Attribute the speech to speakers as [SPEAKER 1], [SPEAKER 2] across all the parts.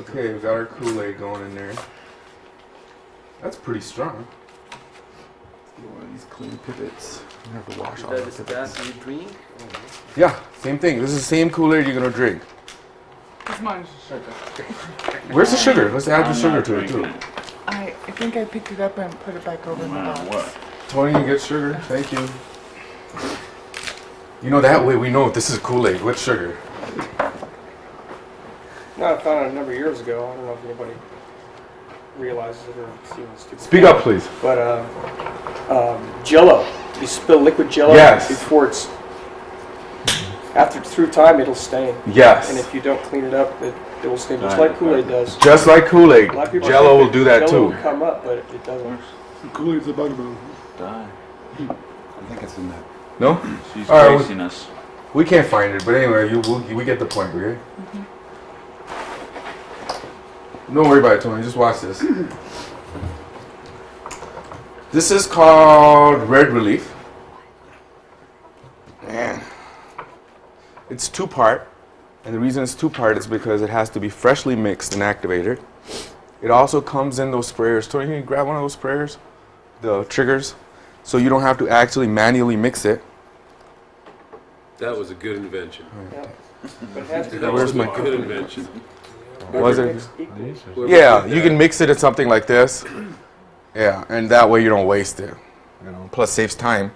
[SPEAKER 1] Okay, we got our Kool-Aid going in there. That's pretty strong.
[SPEAKER 2] One of these clean pivots. You have to wash all
[SPEAKER 3] That
[SPEAKER 2] the
[SPEAKER 3] is
[SPEAKER 2] pivots.
[SPEAKER 3] that you drink?
[SPEAKER 1] Yeah, same thing. This is the same Kool-Aid you're gonna drink.
[SPEAKER 4] This mine's sugar.
[SPEAKER 1] Where's the sugar? Let's add the sugar to it too.
[SPEAKER 4] I think I picked it up and put it back over in the box.
[SPEAKER 5] What?
[SPEAKER 1] Tony, you get sugar. Thank you. You know, that way we know if this is Kool-Aid with sugar.
[SPEAKER 3] No, I found it a number of years ago. I don't know if anybody realizes it or sees it. Stupid.
[SPEAKER 1] Speak up, please.
[SPEAKER 3] But Jello. You spill liquid Jello
[SPEAKER 1] Yes.
[SPEAKER 3] before it's through time it'll stain. And
[SPEAKER 1] Yes.
[SPEAKER 3] if you don't clean it up, it will stain just like Kool-Aid does.
[SPEAKER 1] Just like Kool-Aid,
[SPEAKER 3] A lot of people
[SPEAKER 1] Jello
[SPEAKER 3] think
[SPEAKER 1] will do that
[SPEAKER 3] Jell-O
[SPEAKER 1] too.
[SPEAKER 3] will come up, but it doesn't.
[SPEAKER 2] Kool-Aid's a bugaboo.
[SPEAKER 5] Die.
[SPEAKER 2] I think it's in that.
[SPEAKER 1] No?
[SPEAKER 5] She's
[SPEAKER 1] All right,
[SPEAKER 5] chasing us.
[SPEAKER 1] We can't find it, but anyway, we get the point, okay? Don't worry about it, Tony. Just watch this. This is called Red Relief. Man. It's two-part, and the reason it's two-part is because it has to be freshly mixed and activated. It also comes in those sprayers. Tony, can you grab one of those sprayers? The triggers. So you don't have to actually manually mix it.
[SPEAKER 6] That was a good invention.
[SPEAKER 3] Yeah. But it has to
[SPEAKER 6] That
[SPEAKER 1] Where's
[SPEAKER 6] was
[SPEAKER 1] my
[SPEAKER 6] a good invention.
[SPEAKER 1] Was it?
[SPEAKER 3] mixed equally.
[SPEAKER 6] Whoever
[SPEAKER 1] Yeah,
[SPEAKER 6] did
[SPEAKER 1] you
[SPEAKER 6] that-
[SPEAKER 1] can mix it in something like this. Yeah, and that way you don't waste it. You know, plus saves time.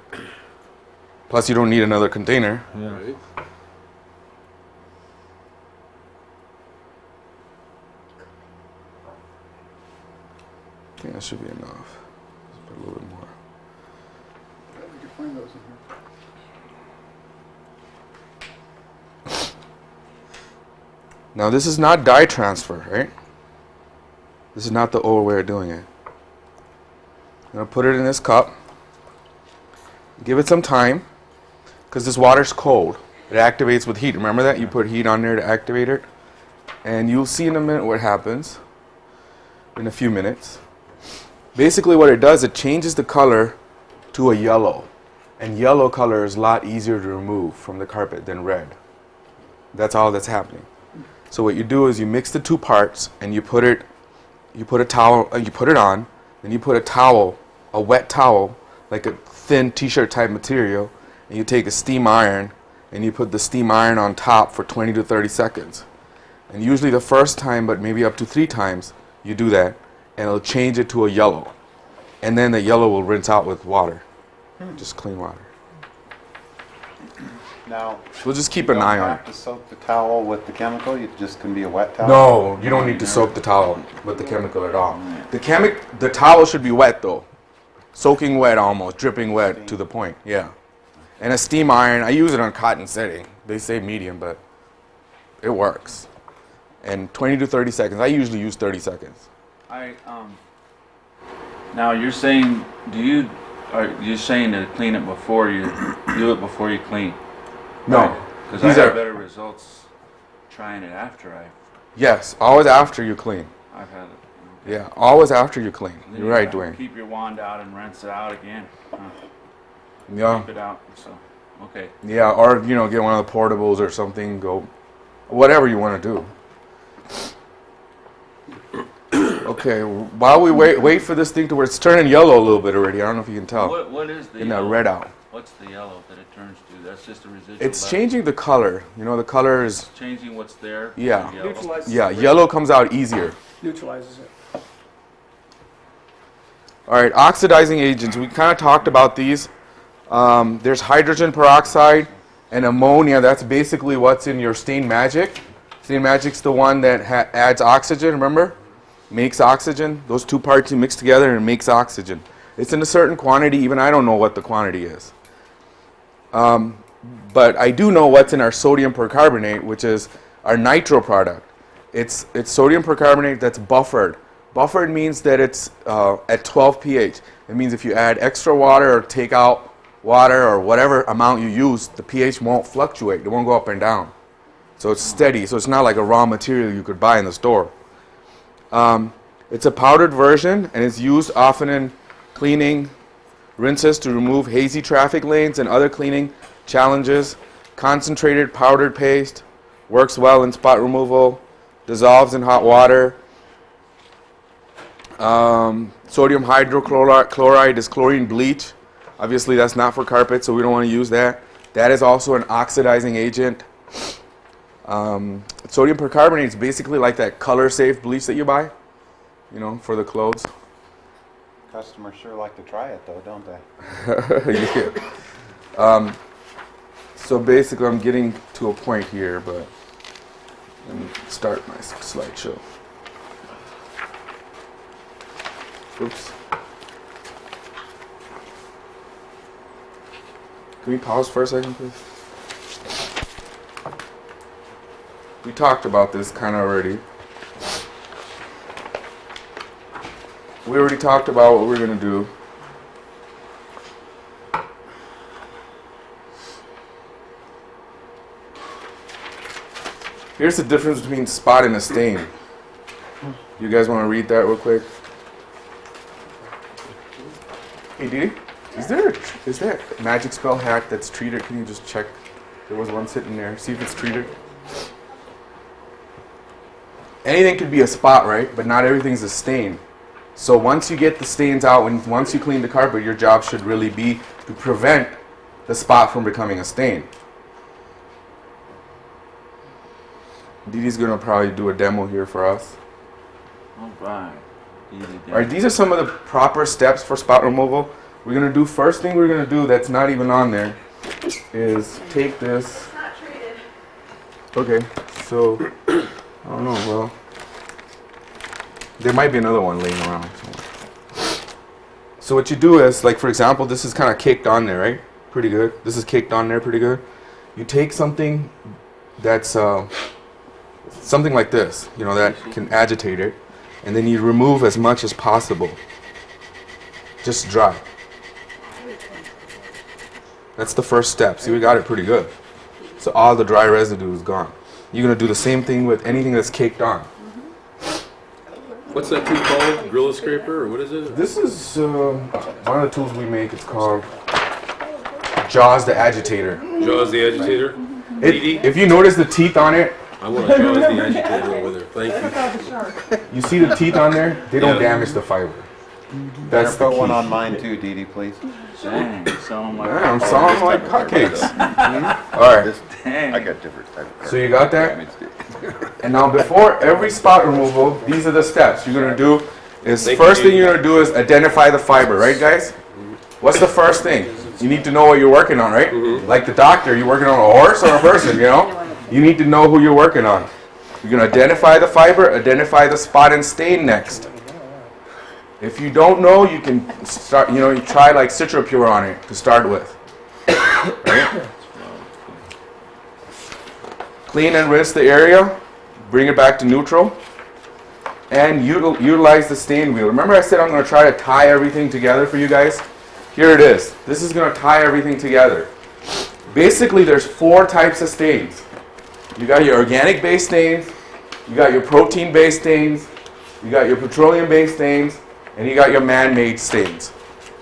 [SPEAKER 1] Plus you don't need another container.
[SPEAKER 6] Right?
[SPEAKER 1] I think that should be enough. Let's put a little bit more.
[SPEAKER 2] We can find those in here.
[SPEAKER 1] Now this is not dye transfer, right? This is not the old way of doing it. I'm gonna put it in this cup. Give it some time, because this water's cold. It activates with heat. Remember that? You put heat on there to activate it. And you'll see in a minute what happens. In a few minutes. Basically what it does, it changes the color to a yellow. And yellow color is a lot easier to remove from the carpet than red. That's all that's happening. So what you do is you mix the two parts and you put a towel, you put it on, then you put a towel, a wet towel, like a thin t-shirt type material, and you take a steam iron and you put the steam iron on top for 20 to 30 seconds. And usually the first time, but maybe up to 3 times, you do that, and it'll change it to a yellow. And then the yellow will rinse out with water, just clean water.
[SPEAKER 7] Now,
[SPEAKER 1] We'll just keep an eye on it.
[SPEAKER 7] you don't have to soak the towel with the chemical, it just can be a wet towel?
[SPEAKER 1] No, you don't need to soak the towel with the chemical at all. The towel should be wet though. Soaking wet almost, dripping wet to the point, yeah. And a steam iron, I use it on cotton setting. They say medium, but it works. And 20 to 30 seconds, I usually use 30 seconds.
[SPEAKER 5] Now you're saying, are you saying to clean it before you do it before you clean?
[SPEAKER 1] No,
[SPEAKER 5] Because I
[SPEAKER 1] these
[SPEAKER 5] have
[SPEAKER 1] are,
[SPEAKER 5] better results trying it after
[SPEAKER 1] yes, always after you clean.
[SPEAKER 5] I've had it.
[SPEAKER 1] Yeah, always after you clean.
[SPEAKER 5] Then
[SPEAKER 1] You're
[SPEAKER 5] you
[SPEAKER 1] right,
[SPEAKER 5] gotta
[SPEAKER 1] Dwayne.
[SPEAKER 5] Keep your wand out and rinse it out again.
[SPEAKER 1] Yeah,
[SPEAKER 5] Keep it out. So, okay.
[SPEAKER 1] yeah, or get one of the portables or something. Go, whatever you want to do. Okay, while we wait for this thing to where it's turning yellow a little bit already. I don't know if you can tell.
[SPEAKER 5] What is the
[SPEAKER 1] Getting that
[SPEAKER 5] yellow?
[SPEAKER 1] red out.
[SPEAKER 5] What's the yellow that it turns to? That's just a residual.
[SPEAKER 1] It's
[SPEAKER 5] left.
[SPEAKER 1] changing the color. The color is,
[SPEAKER 5] Changing what's there. to
[SPEAKER 1] Yeah.
[SPEAKER 5] yellow.
[SPEAKER 3] Neutralizes
[SPEAKER 1] yeah,
[SPEAKER 3] it.
[SPEAKER 1] yellow comes out easier.
[SPEAKER 3] Neutralizes it.
[SPEAKER 1] All right, oxidizing agents. We kind of talked about these. There's hydrogen peroxide and ammonia. That's basically what's in your Stain Magic. Stain Magic's the one that adds oxygen, remember? Makes oxygen. Those two parts you mix together and it makes oxygen. It's in a certain quantity. Even I don't know what the quantity is. But I do know what's in our sodium percarbonate, which is our nitro product. It's sodium percarbonate that's buffered. Buffered means that it's at 12 pH. It means if you add extra water or take out water or whatever amount you use, the pH won't fluctuate. It won't go up and down. So it's steady. So it's not like a raw material you could buy in the store. It's a powdered version, and it's used often in cleaning rinses to remove hazy traffic lanes and other cleaning challenges. Concentrated powdered paste works well in spot removal. dissolves in hot water. Sodium hydrochloride is chlorine bleach. Obviously, that's not for carpet, so we don't want to use that. That is also an oxidizing agent. Sodium percarbonate is basically like that color-safe bleach that you buy, you know, for the clothes.
[SPEAKER 7] Customers sure like to try it though, don't they?
[SPEAKER 1] Yeah. So basically, I'm getting to a point here, but let me start my slideshow. Oops. Can we pause for a second, please? We talked about this kind of already. We already talked about what we're going to do. Here's the difference between spot and a stain. You guys want to read that real quick? Hey, Dee, is there a magic spell hack that's treated? Can you just check? There was one sitting there. See if it's treated. Anything could be a spot, right? But not everything's a stain. So once you get the stains out, and once you clean the carpet, your job should really be to prevent the spot from becoming a stain. Dee Dee's gonna probably do a demo here for us.
[SPEAKER 5] All right. Easy
[SPEAKER 1] All right, these are some of the proper steps for spot removal. We're gonna do, first thing we're gonna do that's not even on there is take this.
[SPEAKER 8] It's not treated.
[SPEAKER 1] Okay, so I don't know. Well, there might be another one laying around somewhere. So what you do is, like for example, this is kind of caked on there, right? Pretty good. This is caked on there, pretty good. You take something that's something like this, you know, that can agitate it, and then you remove as much as possible. Just dry. That's the first step. See, we got it pretty good. So all the dry residue is gone. You're gonna do the same thing with anything that's caked on.
[SPEAKER 6] What's that tool called? Gorilla scraper, or what is it?
[SPEAKER 1] This is one of the tools we make. It's called Jaws the Agitator.
[SPEAKER 6] Jaws the agitator?
[SPEAKER 1] If you notice the teeth on it,
[SPEAKER 6] I want to Jaws the agitator over there. Thank you.
[SPEAKER 1] you see the teeth on there, they don't
[SPEAKER 6] Yeah.
[SPEAKER 1] damage the fiber.
[SPEAKER 7] Better
[SPEAKER 1] That's the
[SPEAKER 7] put one
[SPEAKER 1] key.
[SPEAKER 7] on mine too, Dee Dee, please.
[SPEAKER 5] Dang, sound like
[SPEAKER 1] Yeah, I'm selling like hotcakes. All right,
[SPEAKER 5] dang.
[SPEAKER 7] I got different type of
[SPEAKER 1] so you got that? And now before every spot removal, these are the steps you're gonna do. First thing you're gonna do is identify the fiber, right, guys? What's the first thing? You need to know what you're working on, right? Like the doctor, you're working on a horse or a person, you know? You need to know who you're working on. You're gonna identify the fiber, identify the spot and stain next. If you don't know, you can start, you know, you try like Citropure on it to start with. Right? Clean and rinse the area, bring it back to neutral, and utilize the stain wheel. Remember I said I'm going to try to tie everything together for you guys? Here it is. This is going to tie everything together. Basically, there's 4 types of stains. You got your organic-based stains, you got your protein-based stains, you got your petroleum-based stains, and you got your man-made stains.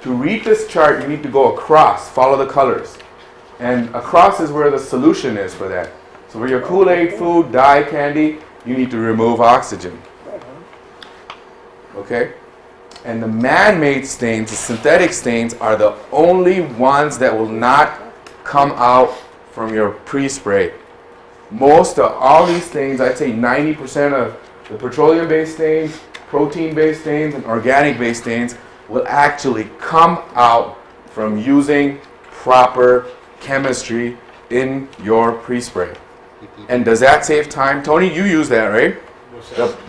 [SPEAKER 1] To read this chart, you need to go across, follow the colors. And across is where the solution is for that. So for your Kool-Aid, food, dye, candy, you need to remove oxygen. Okay? And the man-made stains, the synthetic stains, are the only ones that will not come out from your pre-spray. Most of all these stains, I'd say 90% of the petroleum-based stains, protein-based stains, and organic-based stains will actually come out from using proper chemistry in your pre-spray. And does that save time? Tony, you use that, right?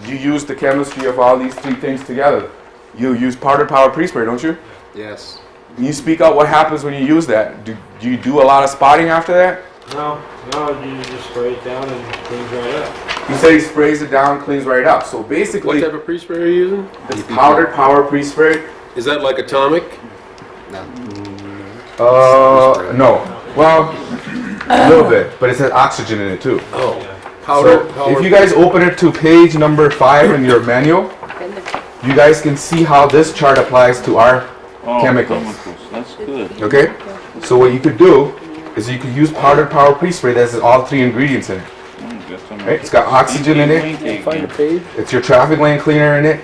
[SPEAKER 1] You use the chemistry of all these 3 things together. You use powdered power pre-spray, don't you?
[SPEAKER 6] Yes.
[SPEAKER 1] Can you speak out what happens when you use that? Do you do a lot of spotting after that?
[SPEAKER 3] No, you just spray it down and it cleans right up.
[SPEAKER 1] He said he sprays it down, cleans right up. So basically,
[SPEAKER 6] What type of pre-spray are you using?
[SPEAKER 1] this powdered power pre-spray.
[SPEAKER 6] Is that like atomic?
[SPEAKER 1] No. Well, a little bit, but it says oxygen in it too.
[SPEAKER 6] Oh. Powder.
[SPEAKER 1] So if you guys open it to page number 5 in your manual, you guys can see how this chart applies to our chemicals.
[SPEAKER 5] That's good.
[SPEAKER 1] Okay? So what you could do is you could use powdered power pre-spray that has all 3 ingredients in it.
[SPEAKER 5] Get
[SPEAKER 1] Right? It's got oxygen in it.
[SPEAKER 3] Find a page.
[SPEAKER 1] It's your traffic lane cleaner in it,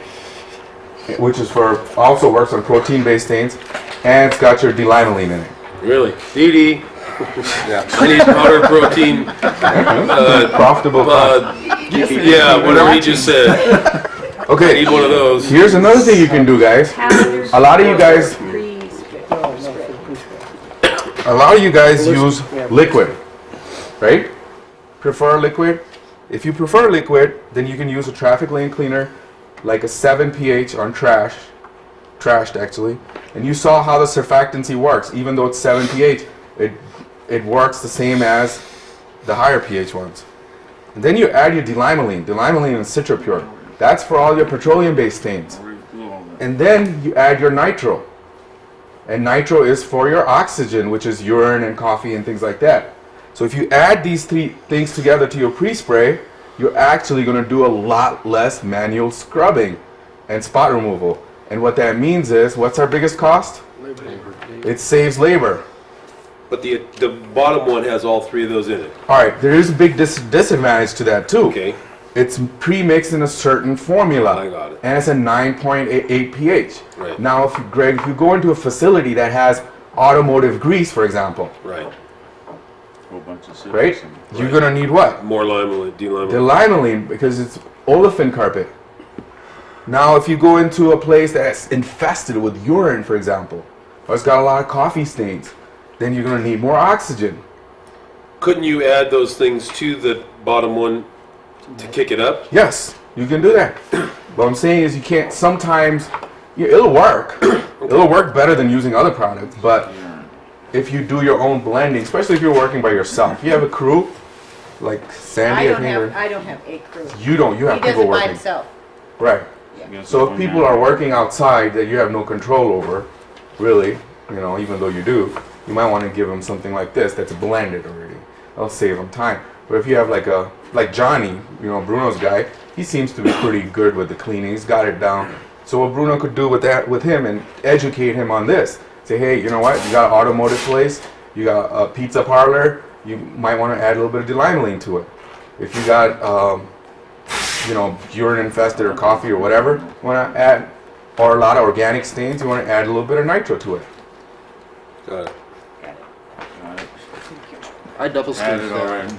[SPEAKER 1] which is for also works on protein-based stains, and it's got your D-limonene in it.
[SPEAKER 6] Really? DD. Yeah. I need powder protein.
[SPEAKER 1] Profitable.
[SPEAKER 6] Yeah, whatever you just said. I
[SPEAKER 1] Okay.
[SPEAKER 6] need one of those.
[SPEAKER 1] Here's another thing you can do, guys. A lot of you guys, use liquid, right? Prefer liquid. If you prefer liquid, then you can use a traffic lane cleaner, like a 7 pH on trashed actually. And you saw how the surfactancy works. Even though it's 7 pH, it works the same as the higher pH ones. And then you add your D-limonene. D-limonene and CitraPure. That's for all your petroleum-based stains. And then you add your nitro. And nitro is for your oxygen, which is urine and coffee and things like that. So if you add these three things together to your pre-spray, you're actually going to do a lot less manual scrubbing and spot removal. And what that means is, what's our biggest cost? It saves labor.
[SPEAKER 6] But the bottom one has all three of those in it.
[SPEAKER 1] All right, there is a big disadvantage to that too.
[SPEAKER 6] Okay.
[SPEAKER 1] It's pre-mixed in a certain formula.
[SPEAKER 6] I got it.
[SPEAKER 1] And it's a 9.8 pH.
[SPEAKER 6] Right.
[SPEAKER 1] Now, if you go into a facility that has automotive grease, for example,
[SPEAKER 6] Right.
[SPEAKER 5] Whole bunch of
[SPEAKER 1] right?
[SPEAKER 5] citrus in it.
[SPEAKER 1] You're going to need what?
[SPEAKER 6] More limonene,
[SPEAKER 1] The
[SPEAKER 6] D-limonene.
[SPEAKER 1] limonene, because it's olefin carpet. Now, if you go into a place that's infested with urine, for example, or it's got a lot of coffee stains, then you're going to need more oxygen.
[SPEAKER 6] Couldn't you add those things to the bottom one to kick it up?
[SPEAKER 1] Yes, you can do that. What I'm saying is you can't, sometimes, it'll work. It'll work better than using other products, but if you do your own blending, especially if you're working by yourself, if you have a crew, like Sandy, I think, or-
[SPEAKER 8] I don't have a crew.
[SPEAKER 1] you don't, you have
[SPEAKER 8] He does
[SPEAKER 1] people
[SPEAKER 8] it by
[SPEAKER 1] working.
[SPEAKER 8] himself.
[SPEAKER 1] Right.
[SPEAKER 5] Yes,
[SPEAKER 1] So
[SPEAKER 5] it's
[SPEAKER 1] if people are working outside that you have no control over, really, even though you do, you might want to give them something like this that's blended already. That'll save them time. But if you have like Johnny, Bruno's guy, he seems to be pretty good with the cleaning. He's got it down. So what Bruno could do with him and educate him on this. Say, hey, you know what? You got an automotive place, you got a pizza parlor, you might want to add a little bit of D-limonene to it. If you got urine infested or coffee or whatever, you want to add, or a lot of organic stains, you want to add a little bit of nitro to it.
[SPEAKER 6] Got it.
[SPEAKER 9] I double
[SPEAKER 5] Add
[SPEAKER 9] strength
[SPEAKER 5] it already.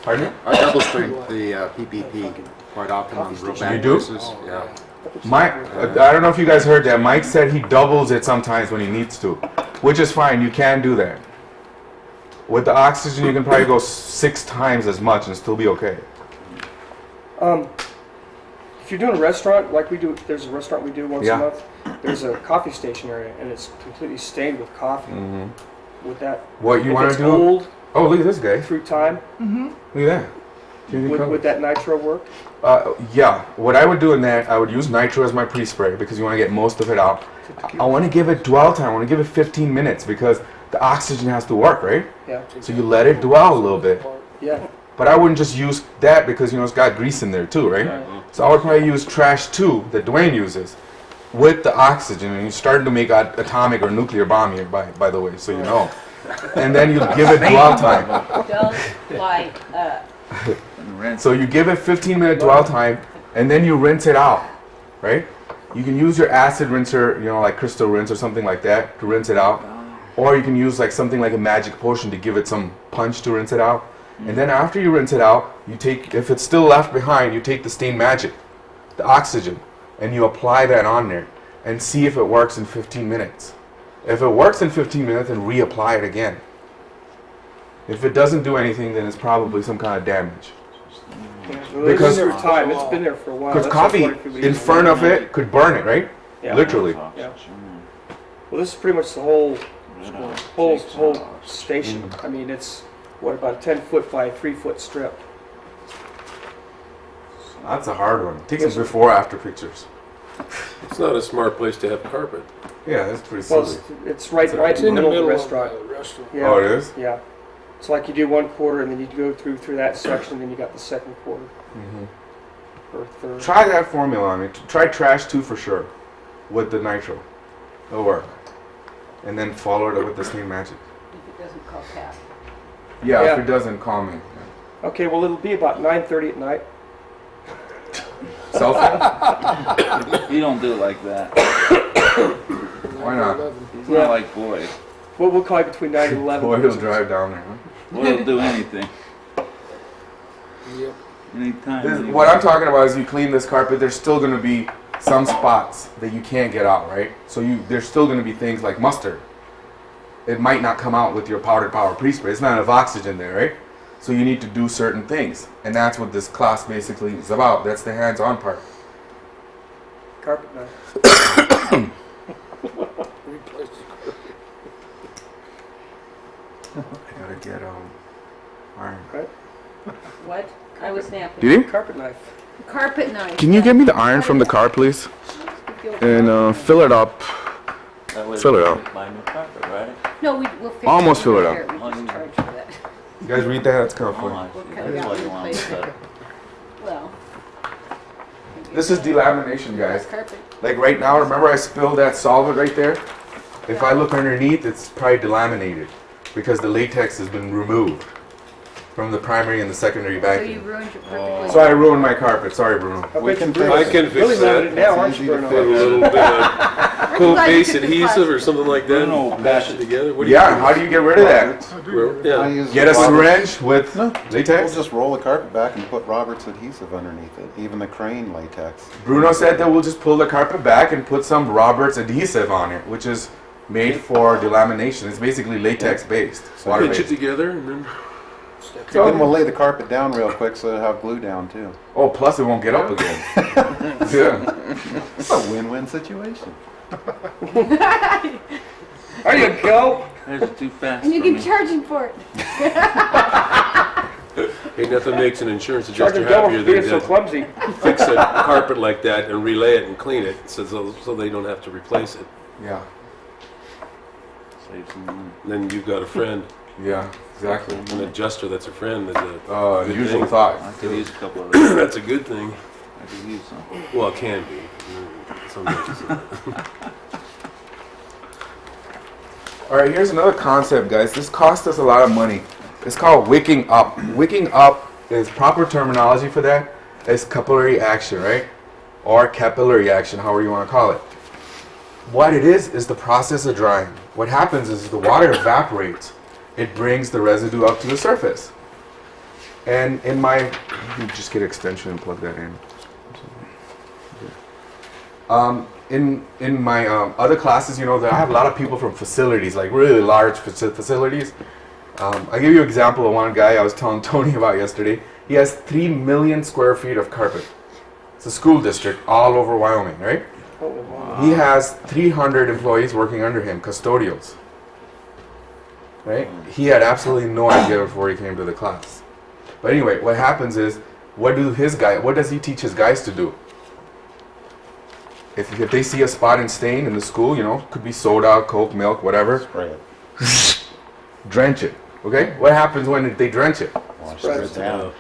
[SPEAKER 1] Pardon me?
[SPEAKER 9] I double strength the PPP quite often on real bad
[SPEAKER 1] You do?
[SPEAKER 9] cases. Yeah.
[SPEAKER 1] Mike, I don't know if you guys heard that. Mike said he doubles it sometimes when he needs to, which is fine. You can do that. With the oxygen, you can probably go 6 times as much and still be okay.
[SPEAKER 3] If you're doing a restaurant like we do, there's a restaurant we do once
[SPEAKER 1] Yeah.
[SPEAKER 3] a month. There's a coffee station area, and it's completely stained with coffee. With that,
[SPEAKER 1] What you
[SPEAKER 3] if
[SPEAKER 1] want
[SPEAKER 3] it's
[SPEAKER 1] to do?
[SPEAKER 3] old
[SPEAKER 1] Oh, look at this guy.
[SPEAKER 3] through time,
[SPEAKER 1] Look at that. Here he
[SPEAKER 3] would
[SPEAKER 1] comes.
[SPEAKER 3] that nitro work?
[SPEAKER 1] Yeah. What I would do in that, I would use nitro as my pre-spray because you want to get most of it out. I want to give it dwell time. I want to give it 15 minutes because the oxygen has to work, right?
[SPEAKER 3] Yeah.
[SPEAKER 1] So you let it dwell a little bit.
[SPEAKER 3] Yeah.
[SPEAKER 1] But I wouldn't just use that because it's got grease in there too, right? So I would probably use trash 2 that Dwayne uses with the oxygen, and you're starting to make an atomic or nuclear bomb here, by the way, so you know. And then you give it dwell time.
[SPEAKER 8] Don't light up.
[SPEAKER 1] So you give it 15-minute dwell time, and then you rinse it out, right? You can use your acid rinser, like Crystal Rinse or something like that to rinse it out. Or you can use like something like a magic potion to give it some punch to rinse it out. And then after you rinse it out, you take, if it's still left behind, you take the Stain Magic, the oxygen, and you apply that on there and see if it works in 15 minutes. If it works in 15 minutes, then reapply it again. If it doesn't do anything, then it's probably some kind of damage.
[SPEAKER 3] Well,
[SPEAKER 1] Because-
[SPEAKER 3] it's been there for time. It's been there for a while.
[SPEAKER 1] Because
[SPEAKER 3] That's
[SPEAKER 1] coffee
[SPEAKER 3] why we
[SPEAKER 1] in
[SPEAKER 3] use
[SPEAKER 1] front of it could burn it, right?
[SPEAKER 3] Yeah.
[SPEAKER 1] Literally.
[SPEAKER 3] Yeah. Well, this is pretty much the whole station. I mean, it's about a 10-foot by 3-foot strip.
[SPEAKER 1] That's a hard one. Take some before-after pictures.
[SPEAKER 6] It's not a smart place to have carpet.
[SPEAKER 1] Yeah, that's pretty
[SPEAKER 3] Well,
[SPEAKER 1] silly.
[SPEAKER 3] it's right in the middle of the restaurant. Yeah.
[SPEAKER 1] Oh, it is?
[SPEAKER 3] Yeah. It's like you do one quarter and then you go through that section, and then you got the second quarter. Or third.
[SPEAKER 1] Try that formula on it. Try trash 2 for sure with the nitro. It'll work. And then follow it up with the Stain Magic.
[SPEAKER 8] If it doesn't call cap.
[SPEAKER 1] Yeah, if
[SPEAKER 3] Yeah.
[SPEAKER 1] it doesn't, call me.
[SPEAKER 3] Okay, well, it'll be about 9:30 at night.
[SPEAKER 1] Cell phone?
[SPEAKER 5] You don't do it like that.
[SPEAKER 1] Why not?
[SPEAKER 5] He's
[SPEAKER 3] Yeah.
[SPEAKER 5] not like Boyd.
[SPEAKER 3] Well, we'll call you between 9 and 11.
[SPEAKER 1] Boy, he'll drive down there. Huh?
[SPEAKER 5] Boyd will do anything.
[SPEAKER 2] Yep.
[SPEAKER 5] Anytime.
[SPEAKER 1] What I'm talking about is you clean this carpet, there's still going to be some spots that you can't get out, right? So there's still going to be things like mustard. It might not come out with your powdered power pre-spray. It's not enough oxygen there, right? So you need to do certain things. And that's what this class basically is about. That's the hands-on part.
[SPEAKER 3] Carpet knife.
[SPEAKER 1] I gotta get iron.
[SPEAKER 8] What? I was napping.
[SPEAKER 1] Did you?
[SPEAKER 3] Carpet knife.
[SPEAKER 8] Carpet knife.
[SPEAKER 1] Can you get me the iron from the car, please? And fill it up. Fill it out.
[SPEAKER 5] Buy new carpet, right?
[SPEAKER 8] No, we'll fix it.
[SPEAKER 1] Almost fill it
[SPEAKER 8] Here,
[SPEAKER 1] up.
[SPEAKER 8] We just charge for that.
[SPEAKER 1] You guys read that? It's kind of
[SPEAKER 5] Oh,
[SPEAKER 1] funny.
[SPEAKER 5] I
[SPEAKER 8] We'll
[SPEAKER 5] see.
[SPEAKER 8] cut it
[SPEAKER 5] That's
[SPEAKER 8] out
[SPEAKER 5] what
[SPEAKER 8] and
[SPEAKER 5] you want
[SPEAKER 8] replace
[SPEAKER 5] to
[SPEAKER 8] it. Well.
[SPEAKER 1] This is delamination, guys.
[SPEAKER 8] Carpet.
[SPEAKER 1] Like right now, remember I spilled that solvent right there? If I look underneath, it's probably delaminated because the latex has been removed from the primary and the secondary
[SPEAKER 8] So you
[SPEAKER 1] backing.
[SPEAKER 8] ruined your perfectly.
[SPEAKER 1] So I ruined my carpet. Sorry, Bruno.
[SPEAKER 3] I
[SPEAKER 7] We
[SPEAKER 3] bet
[SPEAKER 7] can
[SPEAKER 3] you
[SPEAKER 7] fix
[SPEAKER 6] I
[SPEAKER 3] really-
[SPEAKER 6] can fix
[SPEAKER 3] really
[SPEAKER 6] that.
[SPEAKER 3] loaded it now, aren't
[SPEAKER 7] It's
[SPEAKER 3] you,
[SPEAKER 7] easy to
[SPEAKER 3] Bruno?
[SPEAKER 6] Put a little bit of coat
[SPEAKER 8] glad you
[SPEAKER 6] base
[SPEAKER 8] took the
[SPEAKER 6] adhesive
[SPEAKER 8] class.
[SPEAKER 6] or something like that.
[SPEAKER 5] No,
[SPEAKER 6] and mash it together. What do
[SPEAKER 1] Yeah, how do you get rid of that?
[SPEAKER 6] Yeah.
[SPEAKER 7] I use
[SPEAKER 1] Get a
[SPEAKER 7] Roberts-
[SPEAKER 1] syringe with
[SPEAKER 7] No,
[SPEAKER 1] latex?
[SPEAKER 7] we'll just roll the carpet back and put Robert's adhesive underneath it, even the crane latex.
[SPEAKER 1] Bruno said that we'll just pull the carpet back and put some Roberts adhesive on it, which is made for delamination. It's basically latex based, water
[SPEAKER 6] Pinch it
[SPEAKER 1] based.
[SPEAKER 6] together and then.
[SPEAKER 7] Then we'll lay the carpet down real quick so it'll have glue down too.
[SPEAKER 1] Oh, plus it won't get up again. Yeah.
[SPEAKER 7] It's a win-win situation.
[SPEAKER 3] There you go.
[SPEAKER 5] That's too fast
[SPEAKER 8] And you
[SPEAKER 5] for
[SPEAKER 8] keep
[SPEAKER 5] me.
[SPEAKER 8] charging for it.
[SPEAKER 6] Ain't nothing makes an insurance
[SPEAKER 3] Charging
[SPEAKER 6] adjuster
[SPEAKER 3] double
[SPEAKER 6] happier
[SPEAKER 3] for being
[SPEAKER 6] than
[SPEAKER 3] so
[SPEAKER 6] to
[SPEAKER 3] clumsy.
[SPEAKER 6] fix a carpet like that and relay it and clean it so they don't have to replace it.
[SPEAKER 1] Yeah.
[SPEAKER 5] Save some money.
[SPEAKER 6] And then you've got a friend,
[SPEAKER 1] Yeah, exactly.
[SPEAKER 6] an adjuster that's a friend. That's a, Good
[SPEAKER 1] Usual
[SPEAKER 6] thing.
[SPEAKER 1] thought.
[SPEAKER 5] I could use a couple of those.
[SPEAKER 6] that's a good thing.
[SPEAKER 5] I could use some.
[SPEAKER 6] Well, it can be. Sometimes.
[SPEAKER 1] All right, here's another concept, guys. This cost us a lot of money. It's called wicking up. Wicking up is proper terminology for that. It's capillary action, right? Or capillary action, however you want to call it. What it is the process of drying. What happens is the water evaporates. It brings the residue up to the surface. And in my, let me just get an extension and plug that in. In my other classes, you know, I have a lot of people from facilities, like really large facilities. I'll give you an example of one guy I was telling Tony about yesterday. He has 3 million square feet of carpet. It's a school district all over Wyoming, right?
[SPEAKER 3] Oh, wow.
[SPEAKER 1] He has 300 employees working under him, custodials. Right? He had absolutely no idea before he came to the class. But anyway, what happens is, what does he teach his guys to do? If they see a spot and stain in the school, you know, could be soda, Coke, milk, whatever,
[SPEAKER 7] Spray it.
[SPEAKER 1] drench it. Okay? What happens when they drench it?
[SPEAKER 7] Wash
[SPEAKER 3] Spreads
[SPEAKER 7] it down.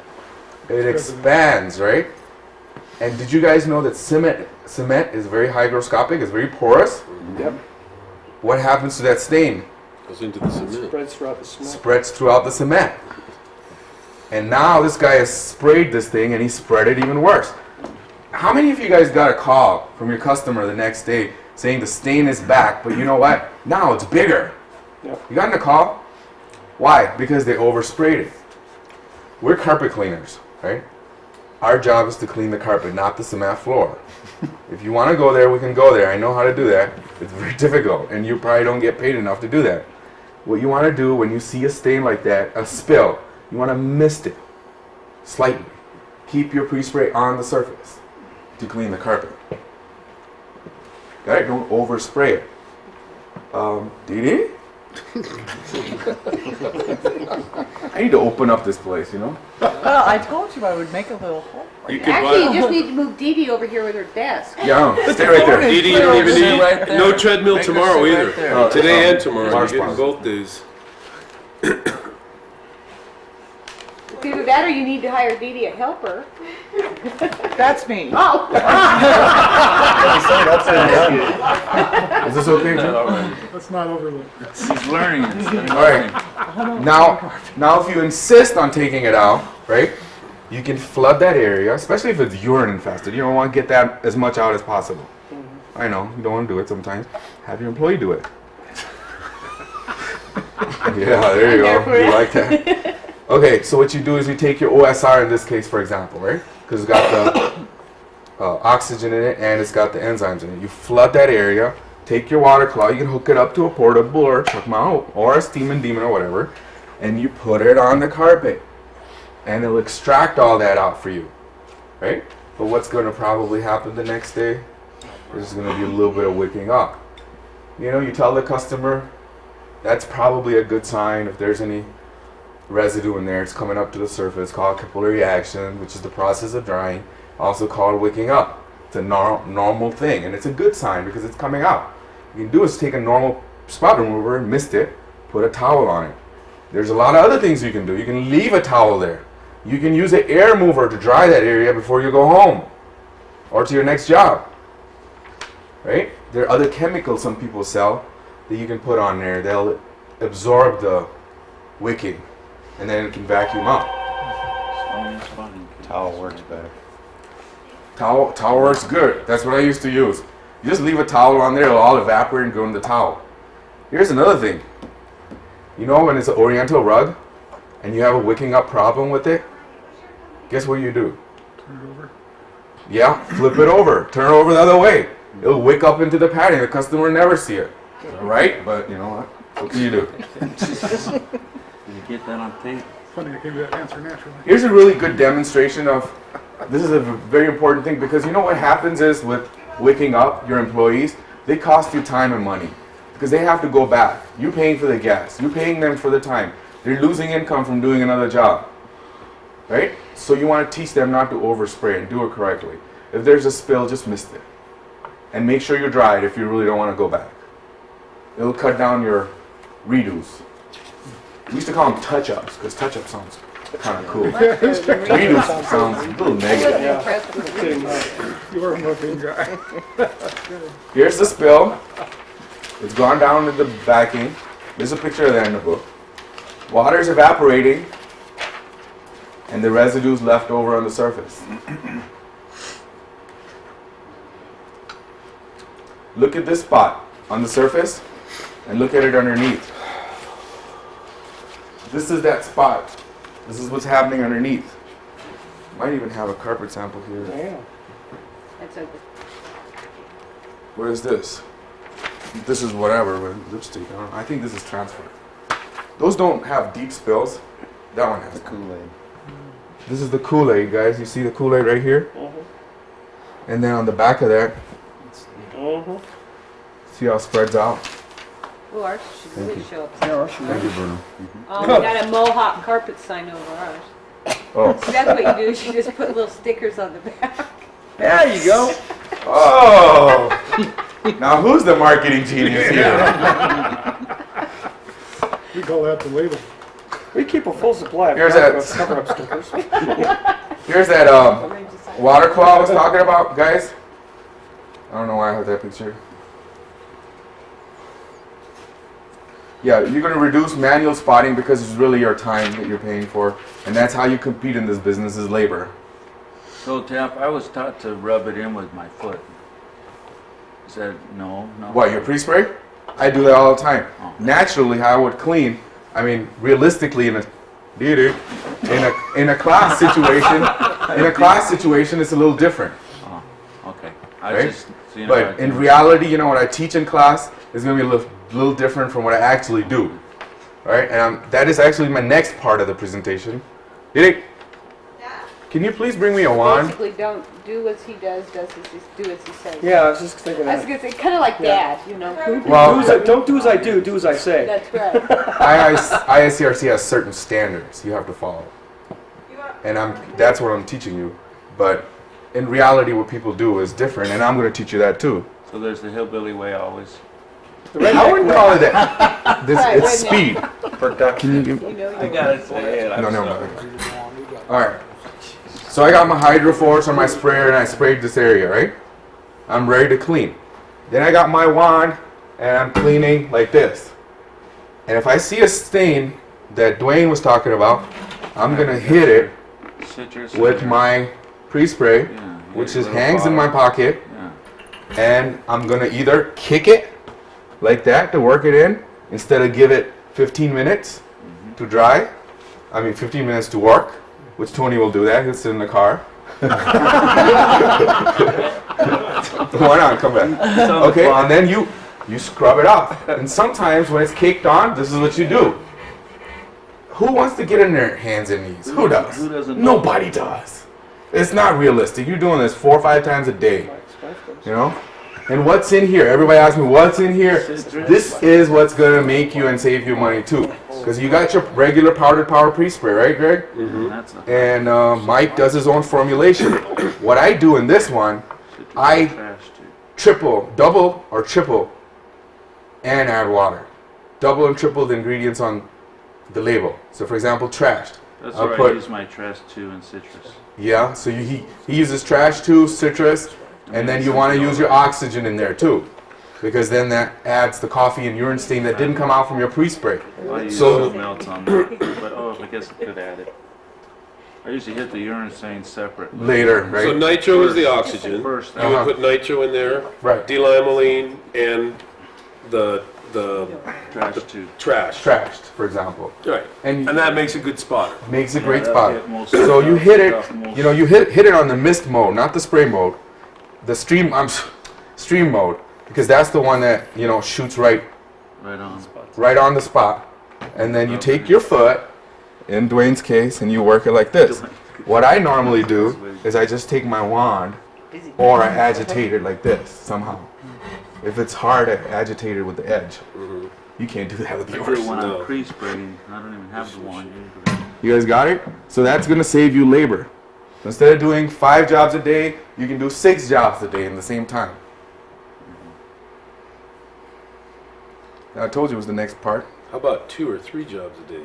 [SPEAKER 1] It expands, right? And did you guys know that cement is very hygroscopic, it's very porous?
[SPEAKER 3] Yep.
[SPEAKER 1] What happens to that stain?
[SPEAKER 6] Goes into the cement.
[SPEAKER 3] Spreads throughout the cement.
[SPEAKER 1] Spreads throughout the cement. And now this guy has sprayed this thing and he spread it even worse. How many of you guys got a call from your customer the next day saying the stain is back, but you know what? Now it's bigger.
[SPEAKER 3] Yep.
[SPEAKER 1] You got a call? Why? Because they oversprayed it. We're carpet cleaners, right? Our job is to clean the carpet, not the cement floor. If you want to go there, we can go there. I know how to do that. It's very difficult, and you probably don't get paid enough to do that. What you want to do when you see a stain like that, a spill, you want to mist it slightly. Keep your pre-spray on the surface to clean the carpet. Got it? Don't overspray it. Dee? I need to open up this place, you know?
[SPEAKER 4] Well, I told you I would make a little hole.
[SPEAKER 6] You can
[SPEAKER 8] Actually, you
[SPEAKER 6] buy.
[SPEAKER 8] just need to move Dee Dee over here with her desk.
[SPEAKER 1] Yeah, stay right there.
[SPEAKER 6] Dee Dee, you don't even
[SPEAKER 5] Sit
[SPEAKER 6] need
[SPEAKER 5] right there.
[SPEAKER 6] no treadmill
[SPEAKER 5] Make her
[SPEAKER 6] tomorrow
[SPEAKER 5] sit
[SPEAKER 6] either.
[SPEAKER 5] right there.
[SPEAKER 6] Today and tomorrow.
[SPEAKER 1] Marsh
[SPEAKER 6] You're getting
[SPEAKER 1] Pond.
[SPEAKER 6] both days.
[SPEAKER 8] It's either that or you need to hire Dee Dee a helper.
[SPEAKER 4] That's me.
[SPEAKER 8] Oh!
[SPEAKER 7] That's it, done.
[SPEAKER 1] Is this okay, Jim?
[SPEAKER 5] Already.
[SPEAKER 2] Let's not overlook.
[SPEAKER 5] He's learning. He's
[SPEAKER 1] All right. Now if you insist on taking it out, right? You can flood that area, especially if it's urine infested. You don't want to get that as much out as possible. I know, you don't want to do it sometimes. Have your employee do it. Yeah, there you go. You like that. Okay, so what you do is you take your OSR in this case, for example, right? Because it's got the oxygen in it and it's got the enzymes in it. You flood that area, take your water closet, you can hook it up to a portable or a truck mount or a steaming demon or whatever, and you put it on the carpet. And it'll extract all that out for you, right? But what's going to probably happen the next day? There's going to be a little bit of wicking up. You know, you tell the customer, that's probably a good sign if there's any residue in there. It's coming up to the surface, called capillary action, which is the process of drying, also called wicking up. It's a normal thing, and it's a good sign because it's coming out. What you can do is take a normal spot remover, mist it, put a towel on it. There's a lot of other things you can do. You can leave a towel there. You can use an air mover to dry that area before you go home or to your next job, right? There are other chemicals some people sell that you can put on there. They'll absorb the wicking and then it can vacuum up.
[SPEAKER 7] Towel works better.
[SPEAKER 1] Towel works good. That's what I used to use. You just leave a towel on there, it'll all evaporate and go in the towel. Here's another thing. You know when it's an oriental rug and you have a wicking up problem with it? Guess what you do?
[SPEAKER 2] Turn it over.
[SPEAKER 1] Yeah, flip it over. Turn it over the other way. It'll wick up into the padding. The customer will never see it. Right? But you know what? What can you do?
[SPEAKER 5] Did you get that on tape?
[SPEAKER 2] Funny I gave you that answer naturally.
[SPEAKER 1] Here's a really good demonstration of, this is a very important thing because you know what happens is with wicking up your employees, they cost you time and money because they have to go back. You're paying for the gas. You're paying them for the time. They're losing income from doing another job. Right? So you want to teach them not to overspray and do it correctly. If there's a spill, just mist it. And make sure you dry it if you really don't want to go back. It'll cut down your redos. We used to call them touch-ups because touch-up sounds kind of cool. Redos sounds a little negative.
[SPEAKER 2] You're a moving guy.
[SPEAKER 1] Here's the spill. It's gone down to the backing. There's a picture of that in the book. Water's evaporating and the residue's left over on the surface. Look at this spot on the surface and look at it underneath. This is that spot. This is what's happening underneath. Might even have a carpet sample here.
[SPEAKER 3] Yeah.
[SPEAKER 8] That's a,
[SPEAKER 1] What is this? This is whatever with lipstick. I think this is transfer. Those don't have deep spills. That one has.
[SPEAKER 7] The Kool-Aid.
[SPEAKER 1] This is the Kool-Aid, guys. You see the Kool-Aid right here? And then on the back of that, see how it spreads out?
[SPEAKER 8] oh, ours should really show up.
[SPEAKER 1] Thank you, Bruno.
[SPEAKER 8] Oh, we got a Mohawk carpet sign over ours.
[SPEAKER 1] Oh.
[SPEAKER 8] See, that's what you do, is you just put little stickers on the back.
[SPEAKER 3] There you go.
[SPEAKER 1] Oh! Now who's the marketing genius here?
[SPEAKER 2] We call that the label.
[SPEAKER 3] We keep a full supply of
[SPEAKER 1] Here's that-
[SPEAKER 3] cover-up stickers.
[SPEAKER 1] Here's that water claw I was talking about, guys. I don't know why I have that picture. Yeah, you're going to reduce manual spotting because it's really your time that you're paying for. And that's how you compete in this business is labor.
[SPEAKER 5] So Tap, I was taught to rub it in with my foot. Is that no?
[SPEAKER 1] What, your pre-spray? I do that all the time.
[SPEAKER 5] Oh.
[SPEAKER 1] Naturally, how I would clean, I mean, realistically in a class situation, it's a little different.
[SPEAKER 5] Oh, okay. I
[SPEAKER 1] Right?
[SPEAKER 5] just seeing
[SPEAKER 1] But
[SPEAKER 5] if I
[SPEAKER 1] in
[SPEAKER 5] can-
[SPEAKER 1] reality, you know, what I teach in class is going to be a little different from what I actually do. Right? And that is actually my next part of the presentation. Did it? Can you please bring me a wand?
[SPEAKER 8] Basically, don't do as he does as he, do as he says.
[SPEAKER 3] Yeah, I was just thinking
[SPEAKER 8] I was
[SPEAKER 3] that.
[SPEAKER 8] going to say, kind of like
[SPEAKER 3] Yeah.
[SPEAKER 8] Dad, you know.
[SPEAKER 1] Well,
[SPEAKER 3] Don't do as I do as I say.
[SPEAKER 8] That's right.
[SPEAKER 1] ISCRC has certain standards you have to follow. And that's what I'm teaching you. But in reality, what people do is different, and I'm going to teach you that too.
[SPEAKER 5] So there's the hillbilly way always.
[SPEAKER 1] I wouldn't call it that.
[SPEAKER 8] Right,
[SPEAKER 1] It's speed.
[SPEAKER 7] Production.
[SPEAKER 1] Can you give
[SPEAKER 8] You know,
[SPEAKER 5] I gotta say it.
[SPEAKER 1] No. All right. So I got my hydroforce or my sprayer and I sprayed this area, right? I'm ready to clean. Then I got my wand and I'm cleaning like this. And if I see a stain that Dwayne was talking about, I'm going to hit it
[SPEAKER 5] Citrus.
[SPEAKER 1] with my pre-spray,
[SPEAKER 5] Yeah, you
[SPEAKER 1] which
[SPEAKER 5] get a
[SPEAKER 1] is
[SPEAKER 5] little
[SPEAKER 1] hangs in my
[SPEAKER 5] bottle.
[SPEAKER 1] pocket,
[SPEAKER 5] Yeah.
[SPEAKER 1] and I'm gonna either kick it like that to work it in instead of give it 15 minutes to dry. 15 minutes to work, which Tony will do that. He'll sit in the car. Why not? Come back. Okay, and then you scrub it off. And sometimes when it's caked on, this is what you do. Who wants to get in their hands and knees? Who does?
[SPEAKER 5] Who doesn't?
[SPEAKER 1] Nobody does. It's not realistic. You're doing this 4 or 5 times a day. You know? And what's in here? Everybody asks me, what's in here? This is what's gonna make you and save you money too. Because you got your regular powdered power pre-spray, right, Greg?
[SPEAKER 5] That's a
[SPEAKER 1] And Mike does his own formulation. What I do in this one,
[SPEAKER 5] citrus
[SPEAKER 1] I-
[SPEAKER 5] trash too.
[SPEAKER 1] double or triple, and add water. Double and triple the ingredients on the label. So for example, trashed.
[SPEAKER 5] That's
[SPEAKER 1] I'll
[SPEAKER 5] where
[SPEAKER 1] put-
[SPEAKER 5] I use my trash too and citrus.
[SPEAKER 1] Yeah, so he uses trash too, citrus, and then you want to use your oxygen in there too. Because then that adds the coffee and urine stain that didn't come out from your pre-spray.
[SPEAKER 5] I use
[SPEAKER 1] So-
[SPEAKER 5] something else on that, but I guess I could add it. I usually hit the urine stain separate.
[SPEAKER 1] Later,
[SPEAKER 6] So
[SPEAKER 1] right?
[SPEAKER 6] nitro is the oxygen.
[SPEAKER 5] First,
[SPEAKER 6] You would put nitro in there,
[SPEAKER 1] Right.
[SPEAKER 6] D-limonene, and the
[SPEAKER 5] trash too.
[SPEAKER 6] trash.
[SPEAKER 1] Trashed, for example.
[SPEAKER 6] Right.
[SPEAKER 1] And
[SPEAKER 6] And that makes a good spotter.
[SPEAKER 1] makes a great
[SPEAKER 5] that'll
[SPEAKER 1] spot.
[SPEAKER 5] get most
[SPEAKER 1] So
[SPEAKER 5] of
[SPEAKER 1] you
[SPEAKER 5] the
[SPEAKER 1] hit it,
[SPEAKER 5] stuff most-
[SPEAKER 1] you know, you hit it on the mist mode, not the spray mode. The stream mode, because that's the one that, you know, shoots right on the spot. And then you take your foot, in Dwayne's case, and you work it like this. What I normally do is I just take my wand, or I agitate it like this, somehow. If it's hard, I agitate it with the edge. You can't do that with
[SPEAKER 5] I do
[SPEAKER 1] yours.
[SPEAKER 5] when
[SPEAKER 6] No.
[SPEAKER 5] I'm pre-spraying. I don't even have the wand.
[SPEAKER 1] You guys got it? So that's gonna save you labor. Instead of doing 5 jobs a day, you can do 6 jobs a day in the same time. I told you it was the next part.
[SPEAKER 6] How about 2 or 3 jobs a day?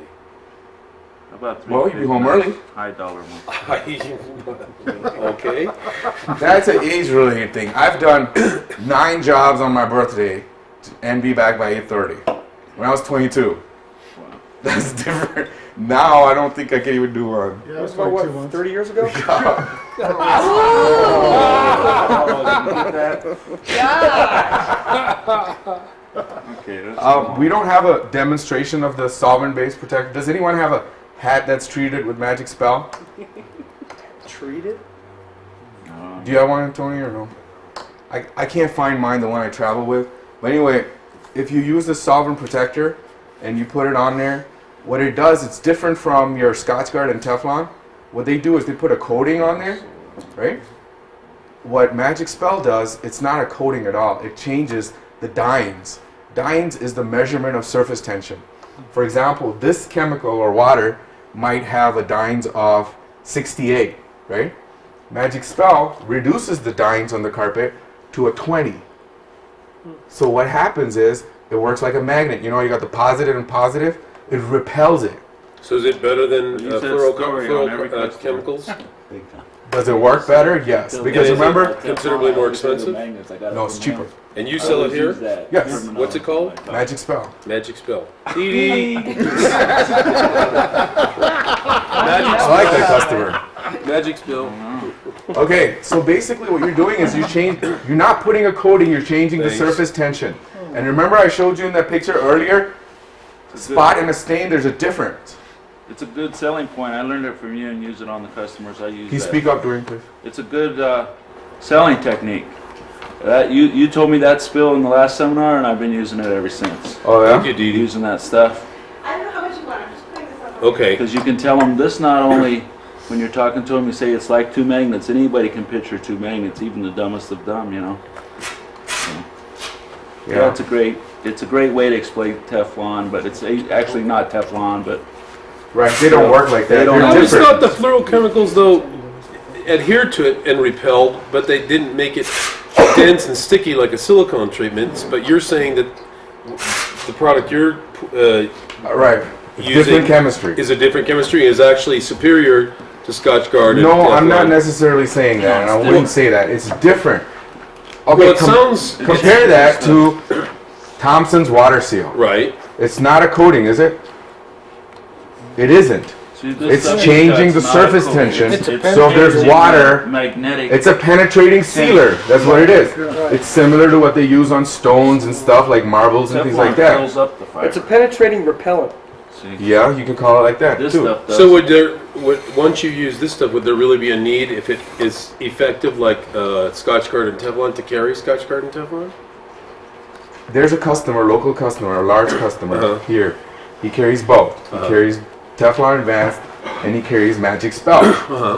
[SPEAKER 5] How about
[SPEAKER 1] Well, you'd be home early.
[SPEAKER 5] High dollar one.
[SPEAKER 6] Okay.
[SPEAKER 1] That's an age-related thing. I've done 9 jobs on my birthday and be back by 8:30. When I was 22.
[SPEAKER 5] Wow.
[SPEAKER 1] That's different. Now I don't think I can even do one.
[SPEAKER 3] That was about, what, 30 years ago?
[SPEAKER 5] Okay. That's
[SPEAKER 1] We don't have a demonstration of the solvent-based protector. Does anyone have a hat that's treated with Magic Spell?
[SPEAKER 3] Treated?
[SPEAKER 1] Do you have one, Tony, or no? I can't find mine, the one I travel with. But anyway, if you use the solvent protector and you put it on there, what it does, it's different from your Scotchgard and Teflon. What they do is they put a coating on there, right? What Magic Spell does, it's not a coating at all. It changes the dynes. Dynes is the measurement of surface tension. For example, this chemical or water might have a dynes of 68, right? Magic Spell reduces the dynes on the carpet to a 20. So what happens is, it works like a magnet. You know, you got the positive and positive, it repels it.
[SPEAKER 6] So is it better than
[SPEAKER 5] You said story on every customer.
[SPEAKER 6] chemicals?
[SPEAKER 7] Big time.
[SPEAKER 1] Does it work better? Yes. Because
[SPEAKER 6] And is it
[SPEAKER 1] remember,
[SPEAKER 6] considerably more expensive?
[SPEAKER 1] no, it's cheaper.
[SPEAKER 6] And you sell it here?
[SPEAKER 1] Yes.
[SPEAKER 6] What's it called?
[SPEAKER 1] Magic Spell.
[SPEAKER 6] Magic Spell. TD.
[SPEAKER 1] I like that customer.
[SPEAKER 6] Magic Spell.
[SPEAKER 1] Okay, so basically what you're doing is you're not putting a coating, you're changing the
[SPEAKER 6] Thanks.
[SPEAKER 1] surface tension. And remember I showed you in that picture earlier, spot and a stain, there's a difference.
[SPEAKER 5] It's a good selling point. I learned it from you and use it on the customers. I use
[SPEAKER 1] Can you
[SPEAKER 5] that.
[SPEAKER 1] speak up, Dwayne, please?
[SPEAKER 5] It's a good selling technique. You told me that spill in the last seminar, and I've been using it ever since.
[SPEAKER 1] Oh
[SPEAKER 6] Thank
[SPEAKER 1] yeah?
[SPEAKER 6] you, Dee Dee.
[SPEAKER 5] Using that stuff
[SPEAKER 8] I don't know how much you want. I'm just putting this up.
[SPEAKER 6] Okay.
[SPEAKER 5] because you can tell them this. Not only when you're talking to them, you say it's like 2 magnets. Anybody can picture 2 magnets, even the dumbest of dumb. You know. So, yeah, it's a great way to explain Teflon, but it's actually not Teflon, but
[SPEAKER 1] Right, they don't work like that.
[SPEAKER 5] They don't
[SPEAKER 1] They're
[SPEAKER 6] I always
[SPEAKER 1] different.
[SPEAKER 6] thought the fluorochemicals, though, adhered to it and repelled, but they didn't make it dense and sticky like a silicone treatment. But you're saying that the product you're
[SPEAKER 1] Right. It's
[SPEAKER 6] using
[SPEAKER 1] different chemistry.
[SPEAKER 6] is a different chemistry, is actually superior to Scotchgard and
[SPEAKER 1] No, I'm not
[SPEAKER 6] Teflon.
[SPEAKER 1] necessarily saying that, and I wouldn't say that. It's different. Okay,
[SPEAKER 6] Well, it sounds
[SPEAKER 1] compare that to Thompson's Water Seal.
[SPEAKER 6] right.
[SPEAKER 1] It's not a coating, is it? It isn't.
[SPEAKER 5] See, this
[SPEAKER 1] It's
[SPEAKER 5] stuff you
[SPEAKER 1] changing
[SPEAKER 5] got's
[SPEAKER 1] the
[SPEAKER 5] not
[SPEAKER 1] surface
[SPEAKER 5] cool.
[SPEAKER 1] tension.
[SPEAKER 5] It's
[SPEAKER 1] So if there's
[SPEAKER 5] changing
[SPEAKER 1] water,
[SPEAKER 5] the magnetic.
[SPEAKER 1] it's a penetrating sealer. That's what it is.
[SPEAKER 3] Right.
[SPEAKER 1] It's similar to what they use on stones and stuff like marbles and things like
[SPEAKER 5] Teflon
[SPEAKER 1] that.
[SPEAKER 5] fills up the fire.
[SPEAKER 3] It's a penetrating repellent.
[SPEAKER 5] See,
[SPEAKER 1] Yeah, you can call it like that
[SPEAKER 5] this
[SPEAKER 1] too.
[SPEAKER 5] stuff does.
[SPEAKER 6] So once you use this stuff, would there really be a need, if it is effective like Scotchgard and Teflon, to carry Scotchgard and Teflon?
[SPEAKER 1] There's a customer, local customer, a large customer
[SPEAKER 6] Uh-huh.
[SPEAKER 1] here. He carries both. He carries Teflon Advanced and he carries Magic Spell.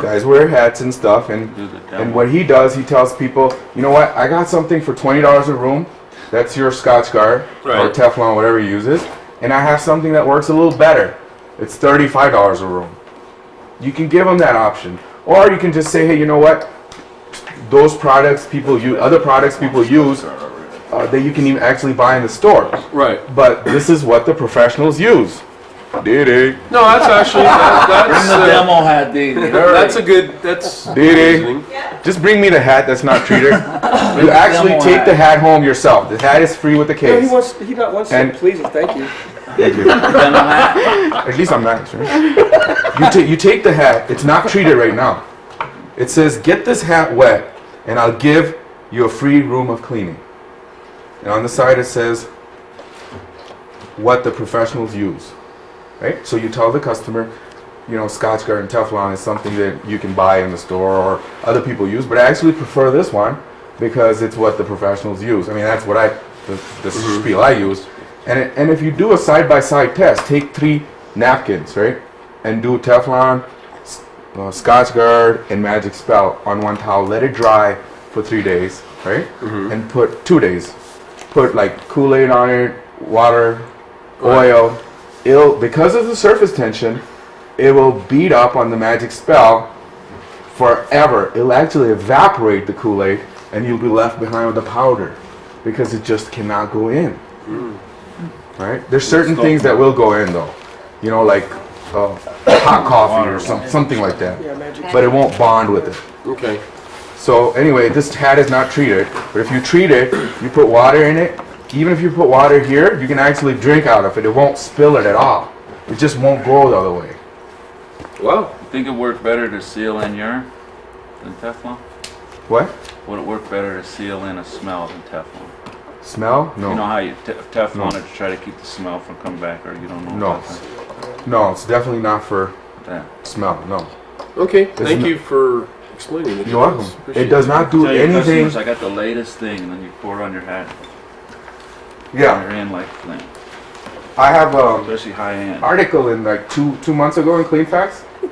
[SPEAKER 1] Guys wear hats and stuff, and
[SPEAKER 5] Do the demo.
[SPEAKER 1] and what he does, he tells people, you know what? I got something for $20 a room. That's your Scotchgard or
[SPEAKER 6] Right.
[SPEAKER 1] Teflon, whatever he uses. And I have something that works a little better. It's $35 a room. You can give them that option, or you can just say, hey, you know what? Those products people use, other products people use, that you can even actually buy in the store.
[SPEAKER 6] Right.
[SPEAKER 1] But this is what the professionals use. Did
[SPEAKER 6] No, that's actually
[SPEAKER 5] Bring the demo hat, Dee.
[SPEAKER 6] that's a good that's
[SPEAKER 1] Dee. Just bring me the hat that's not treated. You actually
[SPEAKER 5] demo
[SPEAKER 1] take
[SPEAKER 5] hat.
[SPEAKER 1] the hat home yourself. The hat is free with the
[SPEAKER 3] No,
[SPEAKER 1] case.
[SPEAKER 3] he not wants to
[SPEAKER 1] And-
[SPEAKER 3] please us, thank you.
[SPEAKER 1] Thank you.
[SPEAKER 5] Demo hat.
[SPEAKER 1] At least I'm nice, right? You take the hat. It's not treated right now. It says, get this hat wet, and I'll give you a free room of cleaning. And on the side it says, what the professionals use. Right? So you tell the customer, you know, Scotchgard and Teflon is something that you can buy in the store or other people use, but I actually prefer this one because it's what the professionals use. I mean, that's what the spiel I use. And if you do a side-by-side test, take 3 napkins, right? And do Teflon, Scotchgard, and Magic Spell on one towel. Let it dry for 3 days, right? And put 2 days. Put like Kool-Aid on it, water, oil. Because of the surface tension, it will beat up on the Magic Spell forever. It'll actually evaporate the Kool-Aid, and you'll be left behind with the powder because it just cannot go in. Right? There's certain things that will go in though, you know, like hot coffee or something like that,
[SPEAKER 3] Yeah, magic.
[SPEAKER 1] but it won't bond with it.
[SPEAKER 6] okay.
[SPEAKER 1] So anyway, this hat is not treated, but if you treat it, you put water in it. Even if you put water here, you can actually drink out of it. It won't spill it at all. It just won't go the other way.
[SPEAKER 6] Wow.
[SPEAKER 5] You think it worked better to seal in urine than Teflon?
[SPEAKER 1] What?
[SPEAKER 5] Would it work better to seal in a smell than Teflon?
[SPEAKER 1] Smell? No.
[SPEAKER 5] You know how you Teflon
[SPEAKER 1] No.
[SPEAKER 5] to try to keep the smell from coming back, or you don't know
[SPEAKER 1] No.
[SPEAKER 5] about that?
[SPEAKER 1] No, it's definitely not for
[SPEAKER 5] Yeah.
[SPEAKER 1] smell. No.
[SPEAKER 6] Okay.
[SPEAKER 1] This
[SPEAKER 6] Thank
[SPEAKER 1] is
[SPEAKER 6] you for explaining it.
[SPEAKER 1] You're welcome.
[SPEAKER 6] Appreciate
[SPEAKER 1] It does not do
[SPEAKER 5] Tell your
[SPEAKER 1] anything.
[SPEAKER 5] customers, I got the latest thing, and then you pour it on your hat.
[SPEAKER 1] Yeah.
[SPEAKER 5] You're in like flame,
[SPEAKER 1] I have
[SPEAKER 5] especially high end.
[SPEAKER 1] article in like two months ago in Clean Facts.
[SPEAKER 6] I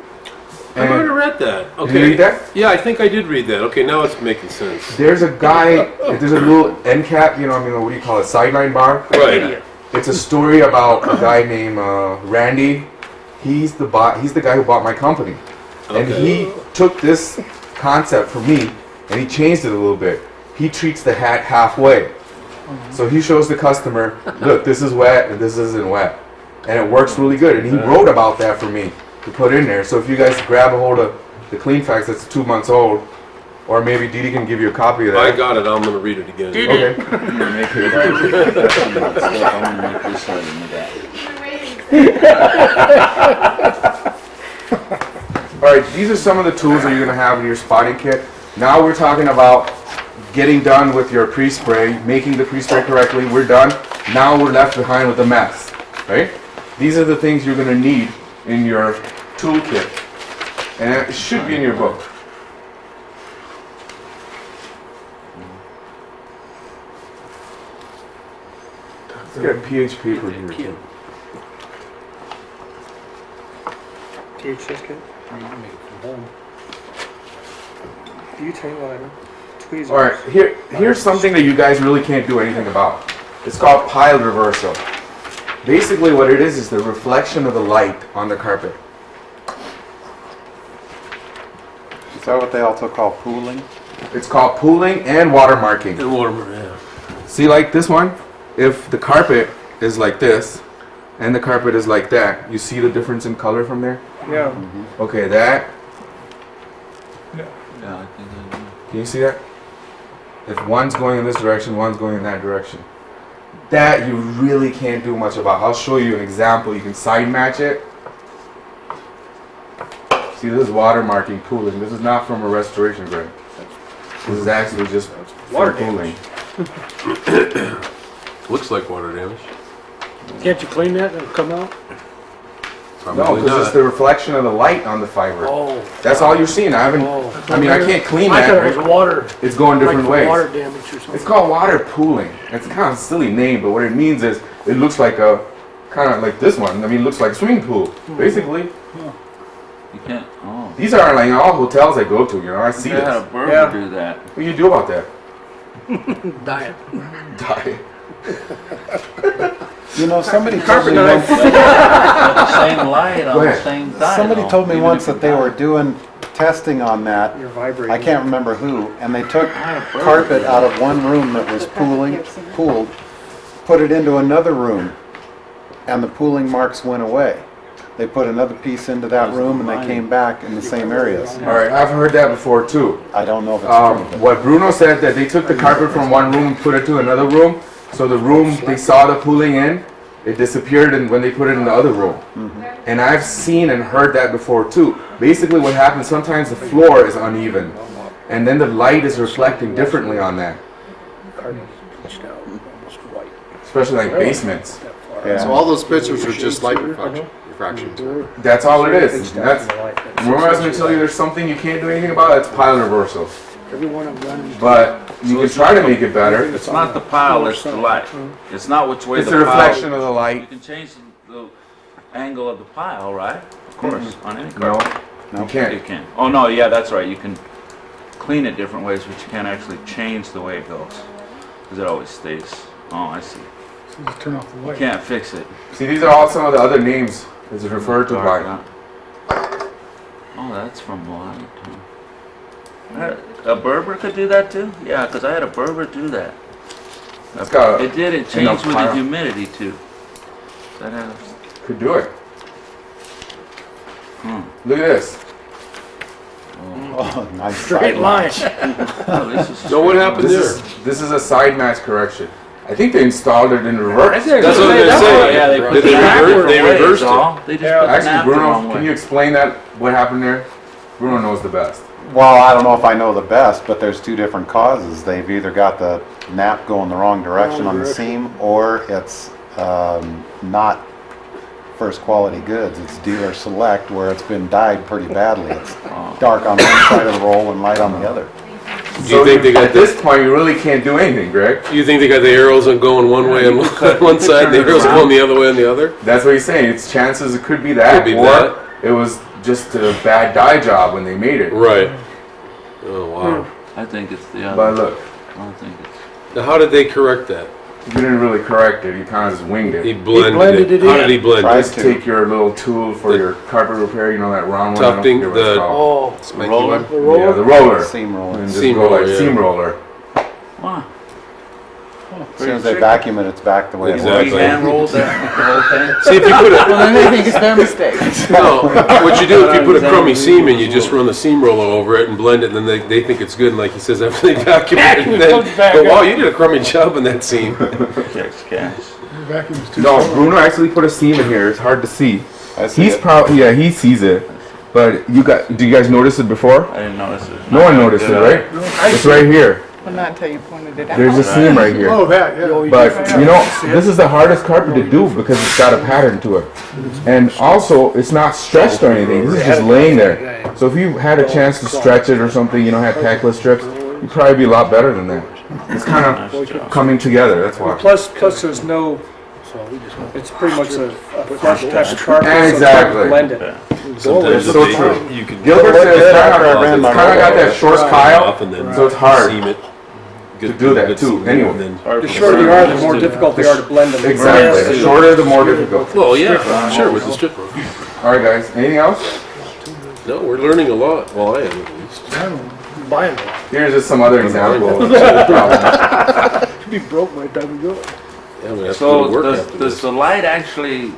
[SPEAKER 6] might have
[SPEAKER 1] And
[SPEAKER 6] read that.
[SPEAKER 1] did
[SPEAKER 6] Okay.
[SPEAKER 1] you read that?
[SPEAKER 6] Yeah, I think I did read that. Okay, now it's making sense.
[SPEAKER 1] There's a guy. There's a little end cap. You know, I mean, what do you call it? Sideline bar.
[SPEAKER 6] Right.
[SPEAKER 1] It's a story about a guy named Randy. He's the guy who bought my company, and
[SPEAKER 6] Okay.
[SPEAKER 1] he took this concept from me and he changed it a little bit. He treats the hat halfway, so he shows the customer, look, this is wet and this isn't wet, and it works really good. And he wrote about that for me to put in there. So if you guys grab a hold of the Clean Facts that's 2 months old, or maybe Didi can give you a copy of
[SPEAKER 6] I
[SPEAKER 1] that.
[SPEAKER 6] got it. I'm going to read it again.
[SPEAKER 1] Okay.
[SPEAKER 5] I'm gonna make it stuff. I'm gonna make this right in the back.
[SPEAKER 1] All right, these are some of the tools that you're gonna have in your spotting kit. Now we're talking about getting done with your pre-spray, making the pre-spray correctly. We're done. Now we're left behind with a mess, right? These are the things you're gonna need in your toolkit, and it should be in your book. Let's get a pH paper here too.
[SPEAKER 3] THS kit. Butane liner. Tweezers.
[SPEAKER 1] All right, here's something that you guys really can't do anything about. It's called pile reversal. Basically what it is the reflection of the light on the carpet.
[SPEAKER 7] Is that what they also call pooling?
[SPEAKER 1] It's called pooling and watermarking.
[SPEAKER 6] And warmer, yeah.
[SPEAKER 1] See, like this one, if the carpet is like this and the carpet is like that, you see the difference in color from there?
[SPEAKER 3] Yeah.
[SPEAKER 1] Okay, that,
[SPEAKER 5] Yeah, I think I do.
[SPEAKER 1] can you see that? If one's going in this direction, one's going in that direction. That you really can't do much about. I'll show you an example. You can side match it. See, this is watermarking pooling. This is not from a restoration grant. This is actually just
[SPEAKER 3] Water
[SPEAKER 1] from pooling.
[SPEAKER 6] Looks like water damage.
[SPEAKER 10] Can't you clean that and it'll come out?
[SPEAKER 1] No,
[SPEAKER 6] Probably
[SPEAKER 1] because it's
[SPEAKER 6] not.
[SPEAKER 1] the reflection of the light on the fiber.
[SPEAKER 10] Oh.
[SPEAKER 1] That's all you're seeing. I haven't. I mean, I can't clean
[SPEAKER 10] I
[SPEAKER 1] that.
[SPEAKER 10] thought it was
[SPEAKER 1] right?
[SPEAKER 10] water,
[SPEAKER 1] It's going different
[SPEAKER 10] like
[SPEAKER 1] ways.
[SPEAKER 10] water damage or something.
[SPEAKER 1] It's called water pooling. It's kind of a silly name, but what it means is it looks like a kind of like this one. I mean, it looks like a swimming pool, basically.
[SPEAKER 5] You can't, oh.
[SPEAKER 1] These are like all hotels I go to. You know, I see
[SPEAKER 5] You had a
[SPEAKER 1] this.
[SPEAKER 5] Berber
[SPEAKER 3] Yeah.
[SPEAKER 5] do that.
[SPEAKER 1] What do you do about that?
[SPEAKER 10] Diet.
[SPEAKER 1] Die.
[SPEAKER 7] You know, somebody told me
[SPEAKER 3] knife.
[SPEAKER 7] once,
[SPEAKER 5] The same light
[SPEAKER 1] Go
[SPEAKER 5] on the
[SPEAKER 1] ahead.
[SPEAKER 5] same side.
[SPEAKER 7] somebody
[SPEAKER 5] though,
[SPEAKER 7] told me
[SPEAKER 5] even
[SPEAKER 7] once
[SPEAKER 5] if
[SPEAKER 7] that
[SPEAKER 5] you
[SPEAKER 7] they were
[SPEAKER 5] died.
[SPEAKER 7] doing testing on that.
[SPEAKER 3] You're vibrating.
[SPEAKER 7] I can't remember who, and they took
[SPEAKER 5] I had a Berber
[SPEAKER 7] carpet
[SPEAKER 5] do
[SPEAKER 7] out
[SPEAKER 5] that.
[SPEAKER 7] of one room that was pooled, put it into another room, and the pooling marks went away. They put another piece into that room, and they came back in the same areas.
[SPEAKER 1] All right, I've heard that before too.
[SPEAKER 7] I don't know if it's true. but-
[SPEAKER 1] What Bruno said that they took the carpet from one room and put it to another room. So the room they saw the pooling in, it disappeared, and when they put it in the other room. And I've seen and heard that before too. Basically, what happens sometimes the floor is uneven, and then the light is reflecting differently on that, especially like basements.
[SPEAKER 7] Yeah.
[SPEAKER 9] So all those pictures are just light refractions.
[SPEAKER 1] That's all it is. That's remember I was going to tell you there's something you can't do anything about. That's pile reversal.
[SPEAKER 10] Every one of them.
[SPEAKER 1] But you can try to make it better.
[SPEAKER 5] It's not the pile, it's the light. It's not which way
[SPEAKER 1] It's
[SPEAKER 5] the
[SPEAKER 1] the
[SPEAKER 5] pile.
[SPEAKER 1] reflection of the
[SPEAKER 5] You
[SPEAKER 1] light.
[SPEAKER 5] can change the angle of the pile, right? Of course, on any
[SPEAKER 1] No,
[SPEAKER 5] carpet.
[SPEAKER 1] you
[SPEAKER 5] You
[SPEAKER 1] can't.
[SPEAKER 5] can. Oh, no, yeah, that's right. You can clean it different ways, but you can't actually change the way it goes. Because it always stays. Oh, I see.
[SPEAKER 10] So just turn off the
[SPEAKER 5] You
[SPEAKER 10] light.
[SPEAKER 5] can't fix it.
[SPEAKER 1] See, these are all some of the other names it's referred to by.
[SPEAKER 5] Oh, that's from light. Huh? A Berber could do that too? Yeah, because I had a Berber do that.
[SPEAKER 1] It's got
[SPEAKER 5] It did. It
[SPEAKER 1] enough
[SPEAKER 5] changed with the
[SPEAKER 1] pile.
[SPEAKER 5] humidity too. That has.
[SPEAKER 1] Could do it. Look at this.
[SPEAKER 7] Oh, nice.
[SPEAKER 10] Straight line.
[SPEAKER 5] Oh, this is.
[SPEAKER 6] So what happened there?
[SPEAKER 1] This is a side match correction. I think they installed it in reverse.
[SPEAKER 6] That's what I was gonna say.
[SPEAKER 5] Yeah, they put
[SPEAKER 6] Did
[SPEAKER 5] the
[SPEAKER 6] they
[SPEAKER 5] snap
[SPEAKER 6] reverse- they
[SPEAKER 5] away,
[SPEAKER 6] reversed
[SPEAKER 5] is
[SPEAKER 6] it.
[SPEAKER 5] all. They just put the
[SPEAKER 1] Actually,
[SPEAKER 5] snap the wrong
[SPEAKER 1] Bruno, can
[SPEAKER 5] way.
[SPEAKER 1] you explain that? What happened there? Bruno knows the best.
[SPEAKER 7] Well, I don't know if I know the best, but there's two different causes. They've either got the nap going the wrong direction on the seam, or it's not first quality goods. It's dealer select, where it's been dyed pretty badly. It's dark on one side of the roll and light on the other.
[SPEAKER 6] Do you think they got
[SPEAKER 1] at this point, you really can't do anything, Greg.
[SPEAKER 6] You think they got the arrows on going one way on one side, and the arrows going the other way on the other?
[SPEAKER 1] That's what he's saying. It's chances it could be that,
[SPEAKER 6] Could be
[SPEAKER 1] or
[SPEAKER 6] that.
[SPEAKER 1] it was just a bad dye job when they made it.
[SPEAKER 6] Right. Oh wow.
[SPEAKER 5] I think it's the other.
[SPEAKER 1] But look,
[SPEAKER 5] I don't think it's.
[SPEAKER 6] Now how did they correct that?
[SPEAKER 1] you didn't really correct it. You kind of just winged
[SPEAKER 6] He
[SPEAKER 1] it.
[SPEAKER 6] blended it.
[SPEAKER 10] it
[SPEAKER 6] How
[SPEAKER 10] in.
[SPEAKER 6] did he blend
[SPEAKER 7] Tried
[SPEAKER 6] it?
[SPEAKER 1] Just take your little tool for your carpet repair. You know that round one. I don't
[SPEAKER 6] Tufting,
[SPEAKER 1] forget what it's
[SPEAKER 6] the-
[SPEAKER 1] called.
[SPEAKER 10] Oh,
[SPEAKER 9] Spiky
[SPEAKER 7] Roller?
[SPEAKER 9] one.
[SPEAKER 10] the
[SPEAKER 1] Yeah,
[SPEAKER 10] roller.
[SPEAKER 1] the roller.
[SPEAKER 7] Seam roller.
[SPEAKER 1] And just
[SPEAKER 6] Seam
[SPEAKER 1] go like
[SPEAKER 6] roller, yeah.
[SPEAKER 1] seam roller.
[SPEAKER 5] Wow.
[SPEAKER 7] As soon as they vacuum it, it's back the way it
[SPEAKER 6] Exactly.
[SPEAKER 5] We hand rolled that the whole thing.
[SPEAKER 6] See if you put a
[SPEAKER 4] Well, then they think it's their mistake.
[SPEAKER 6] no. What you do if you put a crummy seam in, you just run the seam roller over it and blend it, and then they think it's good. And like he says, after they vacuum it, and then
[SPEAKER 10] Comes back
[SPEAKER 6] go,
[SPEAKER 10] up.
[SPEAKER 6] wow, you did a crummy job in that seam.
[SPEAKER 5] Checks cash.
[SPEAKER 10] The vacuum is too
[SPEAKER 1] No,
[SPEAKER 10] strong.
[SPEAKER 1] Bruno actually put a seam in here. It's hard to see.
[SPEAKER 7] I see
[SPEAKER 1] He's
[SPEAKER 7] it.
[SPEAKER 1] probably he sees it. But do you guys notice it before?
[SPEAKER 5] I didn't notice it.
[SPEAKER 1] No one noticed it, right? It's right here.
[SPEAKER 4] Well, not until you pointed it out.
[SPEAKER 1] There's a seam right here.
[SPEAKER 10] Oh, that, yeah.
[SPEAKER 1] But you know, this is the hardest carpet to do because it's got a pattern to it. And also, it's not stretched or anything. This is just laying there. So if you had a chance to stretch it or something, you know, had tackless strips, you'd probably be a lot better than that. It's kind of coming together, that's why.
[SPEAKER 3] Plus there's no, it's pretty much a flush touch carpet, so it's
[SPEAKER 1] Exactly.
[SPEAKER 3] hard to blend it.
[SPEAKER 6] Sometimes
[SPEAKER 1] So
[SPEAKER 6] if
[SPEAKER 1] true.
[SPEAKER 6] you could
[SPEAKER 1] Gilbert said it's
[SPEAKER 7] After I
[SPEAKER 1] kind
[SPEAKER 7] ran
[SPEAKER 1] of
[SPEAKER 7] my
[SPEAKER 1] got that short pile,
[SPEAKER 6] off and then
[SPEAKER 1] so it's hard.
[SPEAKER 6] seam it.
[SPEAKER 1] to do that too, anyway.
[SPEAKER 6] And then-
[SPEAKER 3] The shorter they are, the more difficult they are to blend them.
[SPEAKER 1] Exactly. The shorter, the more difficult.
[SPEAKER 6] Well, yeah, sure, with the strip.
[SPEAKER 1] All right, guys. Anything else?
[SPEAKER 6] No, we're learning a lot. Well, I am at least.
[SPEAKER 10] I'm buying it.
[SPEAKER 1] Here's just some other example.
[SPEAKER 10] It'd be broke by the time we go.
[SPEAKER 6] Yeah, we have to
[SPEAKER 5] So
[SPEAKER 6] work
[SPEAKER 5] does,
[SPEAKER 6] after
[SPEAKER 5] does
[SPEAKER 6] this.
[SPEAKER 5] the light actually,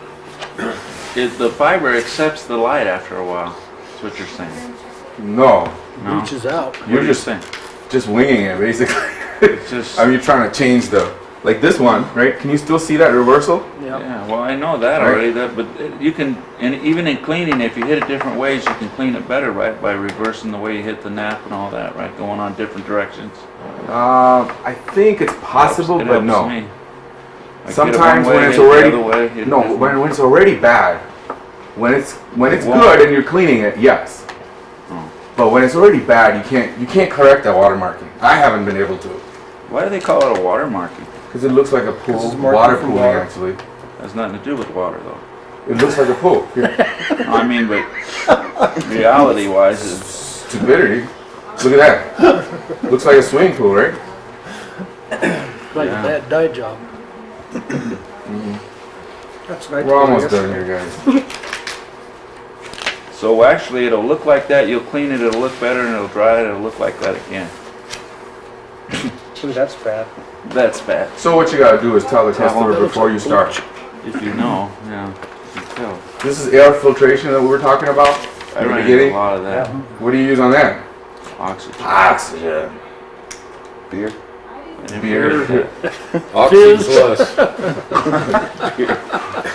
[SPEAKER 5] the fiber accepts the light after a while? That's what you're saying.
[SPEAKER 1] No,
[SPEAKER 5] No?
[SPEAKER 10] Reaches out.
[SPEAKER 5] What
[SPEAKER 1] you're
[SPEAKER 5] are you
[SPEAKER 1] just
[SPEAKER 5] saying?
[SPEAKER 1] just winging it, basically.
[SPEAKER 5] It's just,
[SPEAKER 1] I mean, you're trying to change the like this one, right? Can you still see that reversal?
[SPEAKER 5] Yeah, well, I know that
[SPEAKER 1] Right.
[SPEAKER 5] already, but you can, and even in cleaning, if you hit it different ways, you can clean it better, right? By reversing the way you hit the nap and all that, right? Going on different directions.
[SPEAKER 1] I think it's possible,
[SPEAKER 5] It
[SPEAKER 1] but
[SPEAKER 5] helps
[SPEAKER 1] no.
[SPEAKER 5] me. Like, hit it
[SPEAKER 1] Sometimes
[SPEAKER 5] one way,
[SPEAKER 1] when it's
[SPEAKER 5] hit it the
[SPEAKER 1] already
[SPEAKER 5] other way, hit it
[SPEAKER 1] no,
[SPEAKER 5] this way.
[SPEAKER 1] when it's already bad, when it's
[SPEAKER 5] won't.
[SPEAKER 1] good and you're cleaning it, yes.
[SPEAKER 5] Oh.
[SPEAKER 1] But when it's already bad, you can't correct that watermarking. I haven't been able to,
[SPEAKER 5] Why do they call it a water marking?
[SPEAKER 1] because it looks like a pool,
[SPEAKER 3] it's marking
[SPEAKER 1] water
[SPEAKER 3] from
[SPEAKER 1] pooling
[SPEAKER 3] water.
[SPEAKER 1] actually.
[SPEAKER 5] Has nothing to do with water, though.
[SPEAKER 1] It looks like a pool. Here,
[SPEAKER 5] I mean, but reality-wise, it's
[SPEAKER 1] stupidity. Look at that. Looks like a swimming pool, right?
[SPEAKER 10] Like
[SPEAKER 5] Yeah.
[SPEAKER 10] a bad dye job.
[SPEAKER 3] That's what I
[SPEAKER 1] We're almost
[SPEAKER 3] guess.
[SPEAKER 1] done here, guys.
[SPEAKER 5] so actually it'll look like that. You'll clean it, it'll look better, and it'll dry it, it'll look like that again.
[SPEAKER 3] Ooh, that's bad.
[SPEAKER 5] That's bad.
[SPEAKER 1] So what you gotta do is tell the customer before you start.
[SPEAKER 5] If you know, yeah, you can tell.
[SPEAKER 1] This is air filtration that we were talking about
[SPEAKER 5] I
[SPEAKER 1] in the
[SPEAKER 5] ran into a
[SPEAKER 1] beginning.
[SPEAKER 5] lot of that.
[SPEAKER 1] What do you use on that?
[SPEAKER 5] Oxygen.
[SPEAKER 1] Oxygen.
[SPEAKER 7] Beer.
[SPEAKER 5] And
[SPEAKER 1] Beer.
[SPEAKER 6] Oxy plus.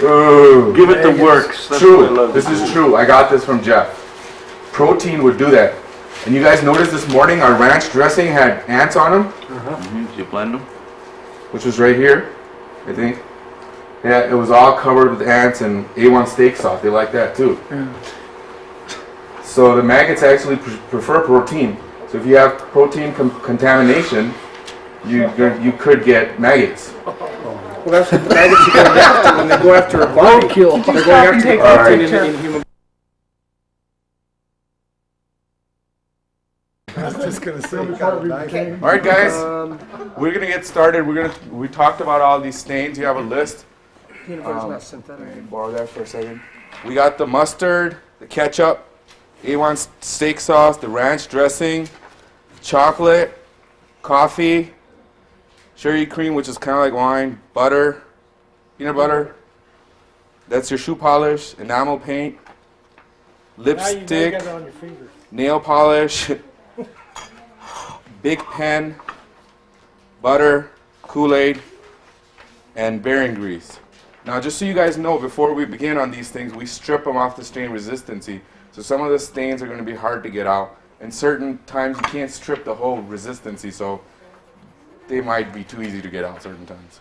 [SPEAKER 1] Ooh.
[SPEAKER 5] Give it the works. That's what I
[SPEAKER 1] True.
[SPEAKER 5] love
[SPEAKER 1] This
[SPEAKER 5] to
[SPEAKER 1] is
[SPEAKER 5] do.
[SPEAKER 1] true. I got this from Jeff. Protein would do that. And you guys noticed this morning our ranch dressing had ants on them,
[SPEAKER 5] Mhm. Did you blend them?
[SPEAKER 1] which was right here, I think. Yeah, it was all covered with ants and A1 steak sauce. They like that too. So the maggots actually prefer protein. So if you have protein contamination, you could get maggots.
[SPEAKER 3] Well, that's what the maggots are going after when they go after a body.
[SPEAKER 10] Roadkill.
[SPEAKER 3] They're going after the
[SPEAKER 4] Take
[SPEAKER 1] that
[SPEAKER 3] protein
[SPEAKER 4] picture.
[SPEAKER 3] in human.
[SPEAKER 10] I was just gonna say.
[SPEAKER 1] All right, guys, we're gonna get started. We talked about all these stains. You have a list.
[SPEAKER 3] Peanut butter's not synthetic.
[SPEAKER 1] Let me borrow that for a second. We got the mustard, the ketchup, A1 steak sauce, the ranch dressing, chocolate, coffee, sherry cream, which is kind of like wine, butter, peanut butter. That's your shoe polish, enamel paint, lipstick,
[SPEAKER 10] on your finger.
[SPEAKER 1] nail polish, big pen, butter, Kool-Aid, and bearing grease. Now, just so you guys know, before we begin on these things, we strip them off the stain resistancy. So some of the stains are going to be hard to get out. And certain times you can't strip the whole resistancy, so they might be too easy to get out certain times.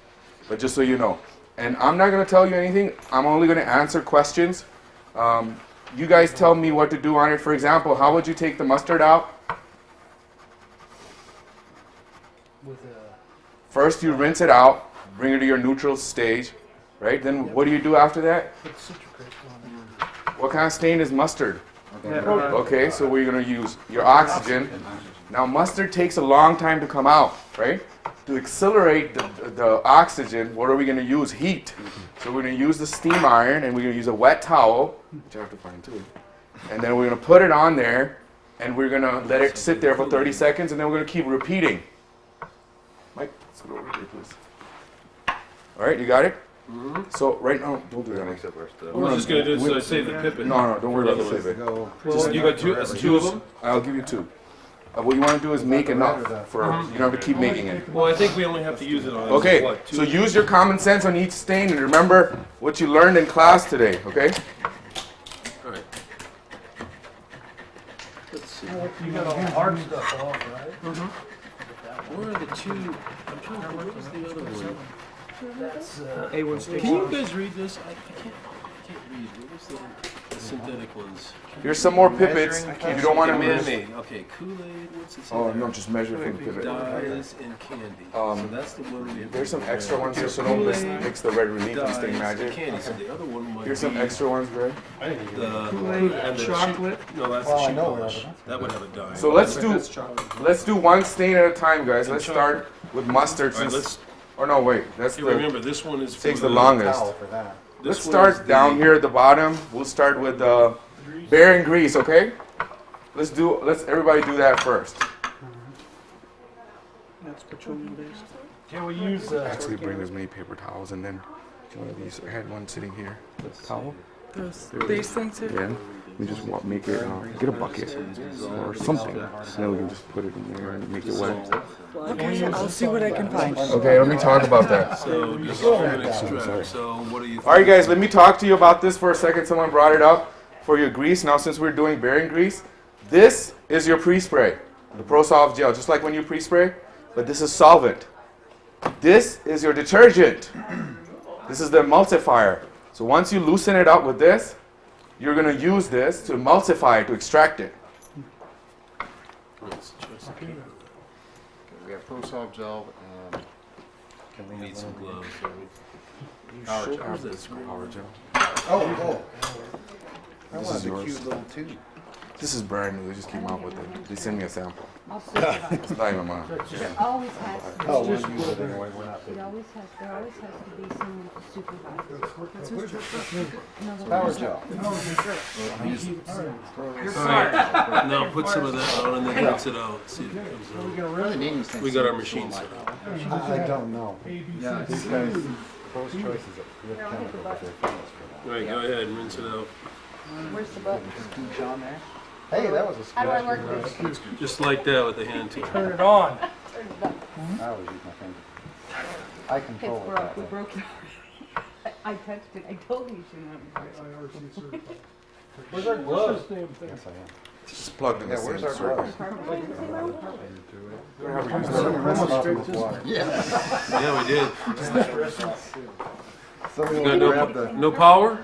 [SPEAKER 1] But just so you know. And I'm not going to tell you anything. I'm only going to answer questions. You guys tell me what to do on it. For example, how would you take the mustard out? First, you rinse it out, bring it to your neutral stage, right? Then what do you do after that? What kind of stain is mustard? Okay, so we're going to use your oxygen. Now, mustard takes a long time to come out, right? To accelerate the oxygen, what are we going to use? Heat. So we're going to use the steam iron, and we're going to use a wet towel, which I have to find too. And then we're going to put it on there, and we're going to let it sit there for 30 seconds, and then we're going to keep repeating. Mike, let's go over here, please. All right, you got it? So right now, don't do that.
[SPEAKER 6] What we're just gonna do is save the pipet.
[SPEAKER 1] No, don't worry about the save it.
[SPEAKER 6] Just, you got two of them?
[SPEAKER 1] I'll give you two. What you want to do is make enough for, you don't have to keep making it.
[SPEAKER 6] Well, I think we only have to use it on,
[SPEAKER 1] Okay,
[SPEAKER 6] what, two?
[SPEAKER 1] so use your common sense on each stain and remember what you learned in class today, okay?
[SPEAKER 6] Alright.
[SPEAKER 5] Let's see.
[SPEAKER 10] You got all the hard stuff off, right?
[SPEAKER 6] Where are the two? I'm trying to remember, what was the other one?
[SPEAKER 10] That's,
[SPEAKER 3] A1 steak
[SPEAKER 6] Can you
[SPEAKER 3] sauce.
[SPEAKER 6] guys read this? I can't read. What was the synthetic ones?
[SPEAKER 1] Here's some more pippets. If you don't want to
[SPEAKER 6] Man-made. Okay, Kool-Aid, what's it say?
[SPEAKER 1] Oh, no, just measure from the pivot.
[SPEAKER 6] Dyes and candy.
[SPEAKER 1] Um,
[SPEAKER 6] So that's the one we
[SPEAKER 1] There's some extra ones here, so don't mix the red relief and stain magic.
[SPEAKER 6] Candy. So the other one might
[SPEAKER 1] Here's some
[SPEAKER 6] be
[SPEAKER 1] extra ones, Greg.
[SPEAKER 6] the
[SPEAKER 3] Kool-Aid,
[SPEAKER 6] and the
[SPEAKER 3] chocolate.
[SPEAKER 6] No, that's the shoe polish. That would have a dye.
[SPEAKER 1] So let's
[SPEAKER 3] That's chocolate.
[SPEAKER 1] do one stain at a time, guys. Let's start with mustard.
[SPEAKER 6] All right,
[SPEAKER 1] Since,
[SPEAKER 6] let's.
[SPEAKER 1] oh no, wait, that's
[SPEAKER 6] You
[SPEAKER 1] the
[SPEAKER 6] remember this one is for
[SPEAKER 1] takes the longest.
[SPEAKER 7] Towel for that.
[SPEAKER 1] Let's
[SPEAKER 6] This one is
[SPEAKER 1] start
[SPEAKER 6] the-
[SPEAKER 1] down here at the bottom. We'll start with bearing grease, okay? Let's everybody do that first.
[SPEAKER 3] That's petroleum based.
[SPEAKER 10] can we use,
[SPEAKER 1] Actually, bring as many paper towels and then one of these. I had one sitting here. Towel.
[SPEAKER 4] These things here.
[SPEAKER 1] Yeah. We just make it. Get a bucket or something. And then we can just put it in there and make it wet.
[SPEAKER 4] Okay, I'll see what I can find.
[SPEAKER 1] Okay, let me talk about that.
[SPEAKER 6] So just an extract. So what do you think?
[SPEAKER 1] All right, guys, let me talk to you about this for a second. Someone brought it up for your grease. Now, since we're doing bearing grease, this is your pre-spray, the ProSolve gel, just like when you pre-spray, but this is solvent. This is your detergent. This is the emulsifier. So once you loosen it up with this, you're going to use this to emulsify it, to extract it.
[SPEAKER 9] We have ProSolve gel and
[SPEAKER 6] We need some gloves.
[SPEAKER 9] power gel.
[SPEAKER 1] Where's this power gel?
[SPEAKER 9] Oh, I
[SPEAKER 1] This
[SPEAKER 9] wanted
[SPEAKER 1] is
[SPEAKER 9] the
[SPEAKER 1] yours.
[SPEAKER 9] cute little tube.
[SPEAKER 1] This is brand new. They just came out with it. They sent me a sample.
[SPEAKER 8] I'll supervise.
[SPEAKER 1] It's not even mine.
[SPEAKER 8] It always has,
[SPEAKER 9] Oh, we'll use it anyway. We're not.
[SPEAKER 8] there always has to be someone to supervise.
[SPEAKER 9] Power gel.
[SPEAKER 6] Now put some of that on and then rinse it out. See if it comes out. We got our machine set up.
[SPEAKER 9] I don't know. Yeah, these guys, those choices are good chemical, but they're famous for
[SPEAKER 6] Right, go ahead and rinse it out.
[SPEAKER 8] Where's the button?
[SPEAKER 9] that. John there? Hey, that was a
[SPEAKER 8] How do I
[SPEAKER 9] splash.
[SPEAKER 8] work this?
[SPEAKER 6] Just like that with the hand tool.
[SPEAKER 10] Turn it on.
[SPEAKER 9] I always use my finger. I
[SPEAKER 8] It's
[SPEAKER 9] control it
[SPEAKER 8] broke,
[SPEAKER 9] that
[SPEAKER 8] we
[SPEAKER 9] way.
[SPEAKER 8] broke it. I touched it, I told you you shouldn't have.
[SPEAKER 10] Where's our gloves?
[SPEAKER 9] Yes, I am.
[SPEAKER 1] Just plugged in the
[SPEAKER 9] Yeah, where's
[SPEAKER 1] same
[SPEAKER 9] our
[SPEAKER 1] circuit.
[SPEAKER 9] gloves?
[SPEAKER 1] Whatever you
[SPEAKER 9] Rinse them off in this water.
[SPEAKER 6] Yeah, we did.
[SPEAKER 9] Somebody
[SPEAKER 6] Got
[SPEAKER 9] will grab the.
[SPEAKER 6] no power?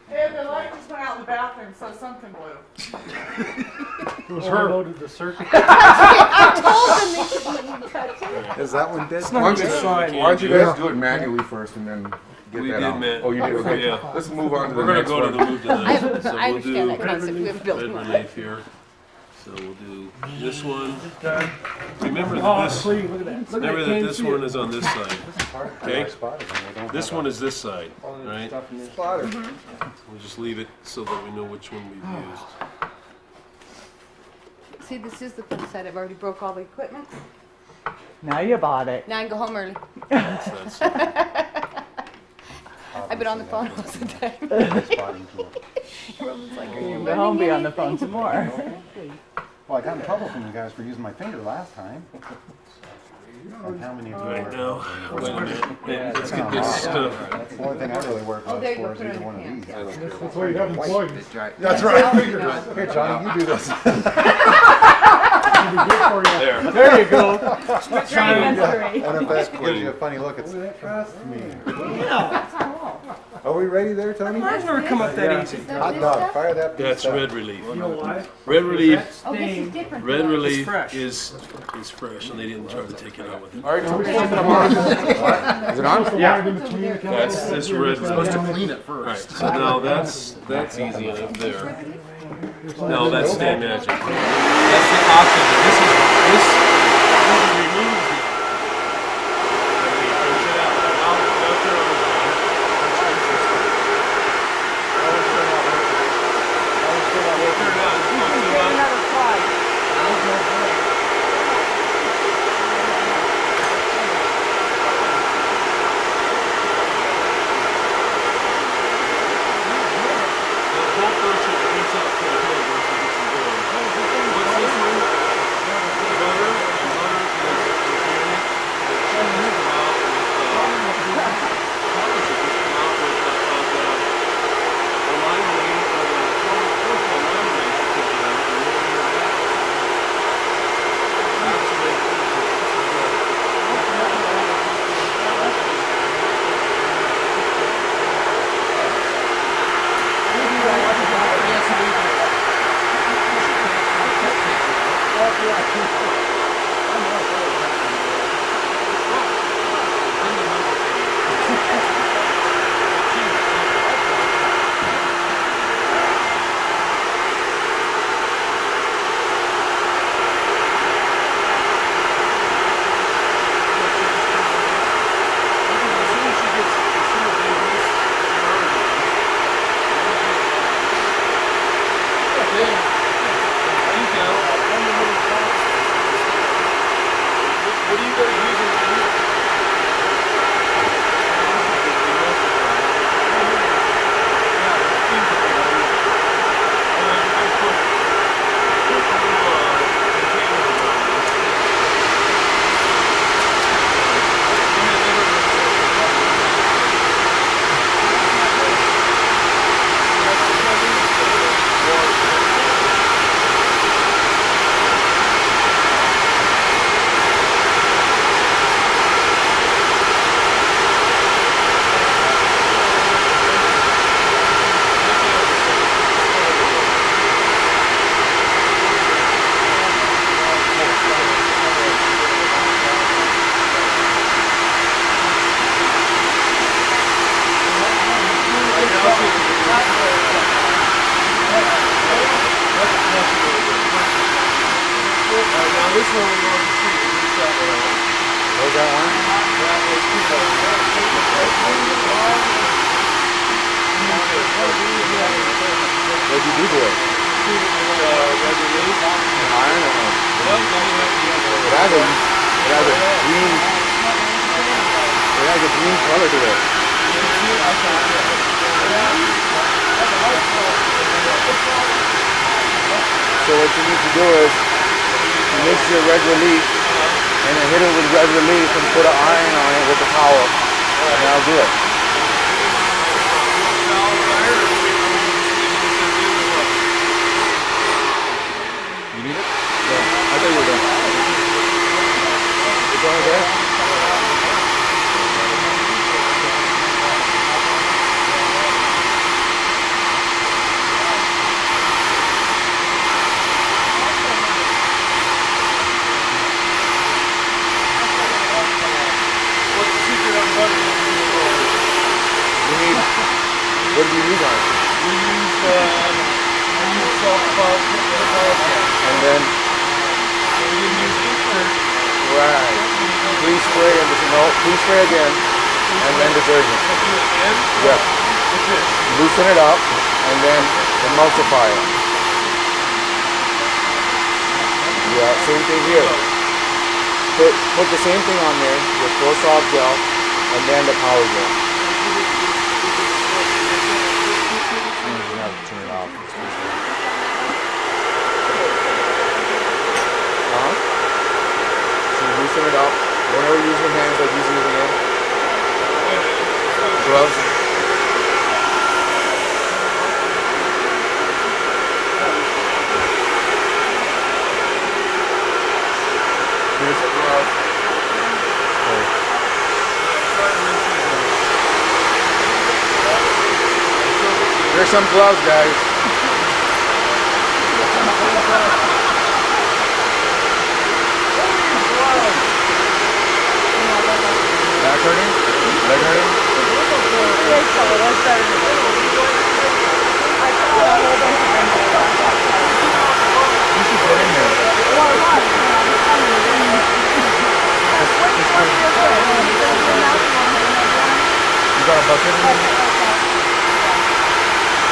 [SPEAKER 4] Hey, the light just went out in the bathroom, so something blew.
[SPEAKER 10] It was her. Loaded the circuit.
[SPEAKER 8] I told them they shouldn't let me touch it.
[SPEAKER 9] Is that one dead?
[SPEAKER 1] Why don't you guys do it manually first and then get
[SPEAKER 6] We
[SPEAKER 1] that
[SPEAKER 6] did,
[SPEAKER 1] out?
[SPEAKER 6] man.
[SPEAKER 1] Oh, you did? Okay.
[SPEAKER 6] Yeah.
[SPEAKER 1] Let's move on to the
[SPEAKER 6] We're gonna
[SPEAKER 1] next
[SPEAKER 6] go to
[SPEAKER 1] one.
[SPEAKER 6] the move to the, so
[SPEAKER 8] I
[SPEAKER 6] we'll
[SPEAKER 8] understand
[SPEAKER 6] do
[SPEAKER 8] that concept, we have built
[SPEAKER 6] red
[SPEAKER 8] one.
[SPEAKER 6] relief here. So we'll do this one. Remember
[SPEAKER 10] Oh,
[SPEAKER 6] that this,
[SPEAKER 10] clean, look at that. Look at
[SPEAKER 6] remember
[SPEAKER 10] that,
[SPEAKER 6] that
[SPEAKER 10] can't
[SPEAKER 6] this
[SPEAKER 10] see
[SPEAKER 6] one
[SPEAKER 10] it.
[SPEAKER 6] is on this side. Okay? This
[SPEAKER 9] This
[SPEAKER 6] one is this side, right?
[SPEAKER 9] Spotter.
[SPEAKER 6] We'll just leave it so that we know which one we've used.
[SPEAKER 8] See, this is the flip side, I've already broke all the equipment,
[SPEAKER 4] Now you bought it.
[SPEAKER 8] now I can go home early.
[SPEAKER 6] That's,
[SPEAKER 8] I've been on the phone most of the time. Everyone's like, are you
[SPEAKER 4] Go home,
[SPEAKER 8] learning
[SPEAKER 4] be on the phone
[SPEAKER 8] anything?
[SPEAKER 4] some more.
[SPEAKER 9] Well, I got in trouble from you guys for using my finger last time. And how many of you
[SPEAKER 6] right
[SPEAKER 9] were-
[SPEAKER 6] now, wait a minute. Let's get this stuff.
[SPEAKER 9] That's the only thing I really work
[SPEAKER 8] Oh,
[SPEAKER 9] on
[SPEAKER 8] there you go,
[SPEAKER 9] for is
[SPEAKER 8] put it
[SPEAKER 9] either
[SPEAKER 8] on
[SPEAKER 9] one
[SPEAKER 8] your
[SPEAKER 9] of these.
[SPEAKER 8] hand.
[SPEAKER 10] That's why you have employees.
[SPEAKER 9] That's right. Here, Johnny, you do this.
[SPEAKER 10] It'll be good for you.
[SPEAKER 6] There.
[SPEAKER 10] There you go.
[SPEAKER 8] Training and three.
[SPEAKER 9] And if that gives you a funny look, it's trust me.
[SPEAKER 8] That's our wall.
[SPEAKER 9] Are we ready there, Tony?
[SPEAKER 3] Mine's never come up that easy.
[SPEAKER 8] Is that
[SPEAKER 9] Hot
[SPEAKER 8] this
[SPEAKER 9] dog,
[SPEAKER 8] stuff?
[SPEAKER 9] fire that piece
[SPEAKER 6] That's
[SPEAKER 9] up.
[SPEAKER 6] red relief.
[SPEAKER 10] You know why?
[SPEAKER 6] Red relief,
[SPEAKER 8] Oh, this is different.
[SPEAKER 6] red relief
[SPEAKER 3] fresh.
[SPEAKER 6] is fresh, and they didn't try to take it out with it.
[SPEAKER 1] All right, Tony, come on. Is it on?
[SPEAKER 10] Yeah. In between the
[SPEAKER 6] That's this red relief.
[SPEAKER 9] Clean it
[SPEAKER 6] Right,
[SPEAKER 9] first.
[SPEAKER 6] so now that's easy enough there. No, that's Stay Magic. That's the option. This removes the. Rinse it out. Now turn it on. Turn it on.
[SPEAKER 4] Another slide.
[SPEAKER 6] Both those should rinse out pretty good once we get some going. What's this one? Butter. And butter is organic. It should just come out with, probably should just come out with, the lime green or the lime green should take it out. And we'll figure that out. That's the way it is.
[SPEAKER 1] What'd you do to it? Iron or no? It has a green. It has a green color to it. So what you need to do is mix your red relief and then hit it with red relief and put an iron on it with the power, and that'll do it. You need it? Yeah. I thought you were done. It's all there? What do you use on it?
[SPEAKER 6] We use salt,
[SPEAKER 1] And then,
[SPEAKER 6] we didn't use dirt.
[SPEAKER 1] right. Please spray and please spray again. And then detergent. Yeah. Loosen it up and then emulsify it. Yeah, same thing here. Put the same thing on there with full soft gel and then the power gel. You have to turn it off. So loosen it up. Whenever you use your hands like he's using it. Gloves. Here's the glove. There's some gloves, guys. Back hurting? Leg hurting? You should get in there. You got a bucket in there?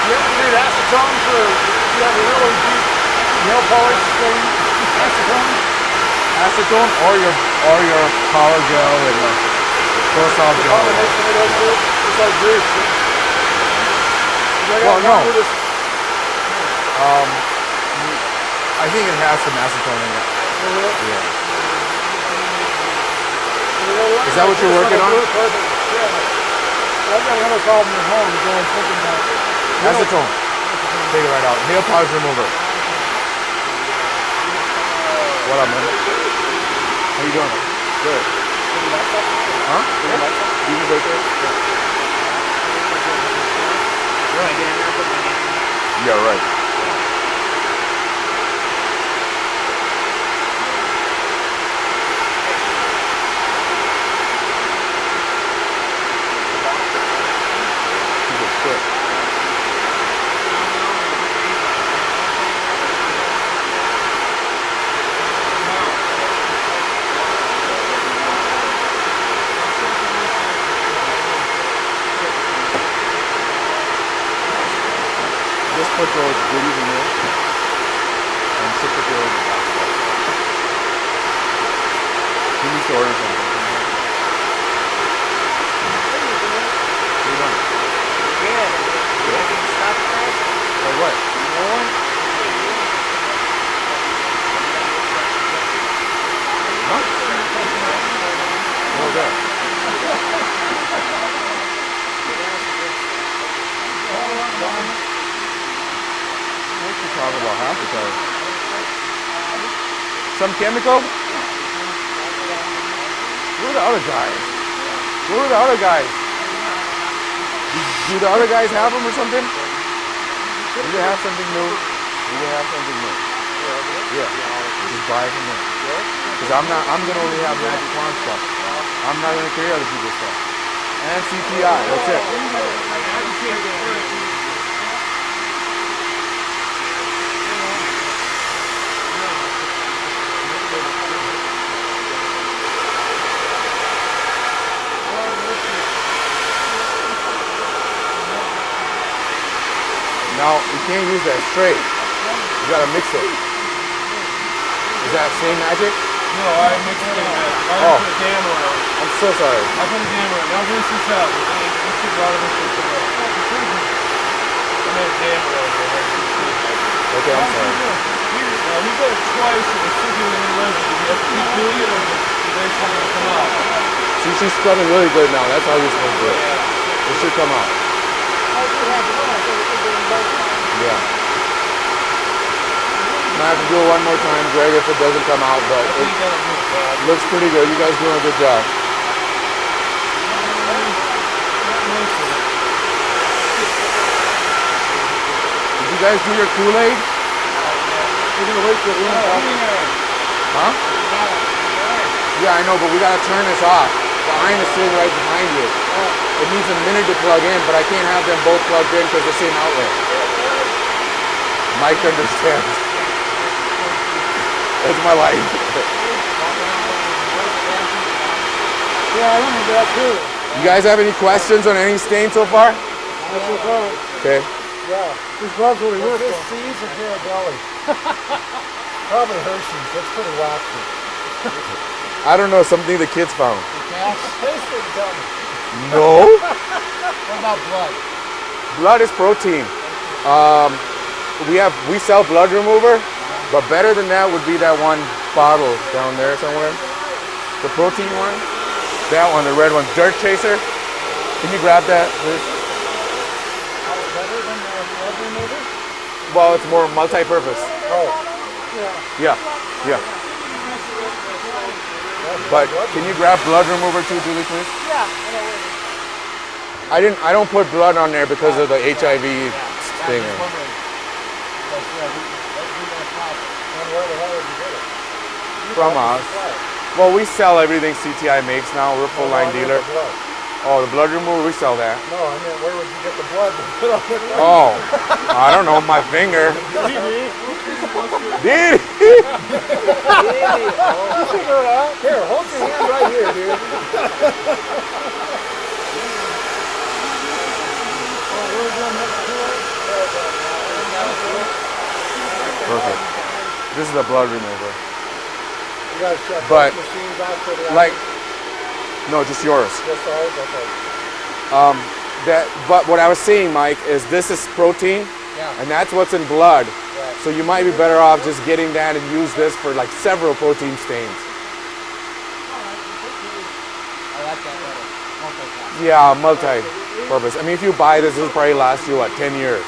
[SPEAKER 10] Yeah, you need acetone for, you have a really deep nail polish thing. Acetone.
[SPEAKER 1] Acetone or your power gel and full soft gel.
[SPEAKER 10] It's like grease.
[SPEAKER 1] Well, no. I think it has some acetone in it. Yeah. Is that what you're working on?
[SPEAKER 10] Yeah. I've got another problem at home. I'm going thinking about
[SPEAKER 1] Acetone. Take it right out. Nail polish remover. What up, man? How you doing? Good. Huh? You can right there? Yeah, right. Just put those goodies in there and sit with your basketball. He needs to order something. What are you doing?
[SPEAKER 4] Good. Stop this.
[SPEAKER 1] Like what? Huh? What was that? What you talking about half the time? Some chemical? Where are the other guys? Where are the other guys? Do the other guys have them or something? Do they have something new? Do they have something new? Yeah. Just buy it from them. Because I'm gonna only have Magic Wand stuff. I'm not gonna carry other people's stuff. And CPI, that's it. can't use that straight. You gotta mix it. Is that same magic?
[SPEAKER 6] No, I mixed it in. I
[SPEAKER 1] Oh.
[SPEAKER 6] put a dammer on it.
[SPEAKER 1] I'm so sorry.
[SPEAKER 6] I put a dammer on it. Now rinse this out. You should a lot of this should come out. I made a dammer on it.
[SPEAKER 1] Okay, I'm sorry.
[SPEAKER 6] Now we did it twice and it's sticking in the lens. You have to keep doing it or eventually it'll come out.
[SPEAKER 1] See, she's scrubbing really good now. That's how you're supposed to do it. It should come out. Yeah. Might have to do it one more time, Greg, if it doesn't come out, but it looks pretty good. You guys doing a good job. Did you guys do your Kool-Aid?
[SPEAKER 10] We're gonna wait for the
[SPEAKER 1] Huh? Yeah, I know, but we gotta turn this off. The iron is sitting right behind you. It needs a minute to plug in, but I can't have them both plugged in because the same outlet. Mike understands. That's my life.
[SPEAKER 10] Yeah, I remember that too.
[SPEAKER 1] You guys have any questions on any stain so far?
[SPEAKER 10] That's what's on.
[SPEAKER 1] Okay.
[SPEAKER 10] Yeah. These gloves will work.
[SPEAKER 9] This C's or Carabelli? Probably Hershey's. That's pretty waxy.
[SPEAKER 1] I don't know, something the kids found.
[SPEAKER 9] Taste it and tell me.
[SPEAKER 1] No.
[SPEAKER 9] What about blood?
[SPEAKER 1] Blood is protein. We sell blood remover, but better than that would be that one bottle down there somewhere. The protein one. That one, the red one. Dirt Chaser. Can you grab that, please?
[SPEAKER 9] Better than the blood remover?
[SPEAKER 1] Well, it's more multi-purpose.
[SPEAKER 9] Oh.
[SPEAKER 1] Yeah. Yeah. But can you grab blood remover too, Julie, please?
[SPEAKER 4] Yeah.
[SPEAKER 1] I don't put blood on there because of the HIV thing. From us. Well, we sell everything CTI makes now. We're a full line dealer. Oh, the blood remover, we sell that.
[SPEAKER 9] No, I mean, where would you get the blood to put on it?
[SPEAKER 1] Oh, I don't know, my finger. Did
[SPEAKER 9] Here, hold your hand right here, dude.
[SPEAKER 1] Perfect. This is the blood remover.
[SPEAKER 9] You guys shut
[SPEAKER 1] But,
[SPEAKER 9] both machines off for the
[SPEAKER 1] like, no, just yours.
[SPEAKER 9] Just ours? Okay.
[SPEAKER 1] But what I was saying, Mike, is this is protein, and that's what's in blood. So you might be better off just getting that and use this for like several protein stains.
[SPEAKER 9] I like that better.
[SPEAKER 1] Yeah, multi-purpose. I mean, if you buy this, this will probably last you, 10 years?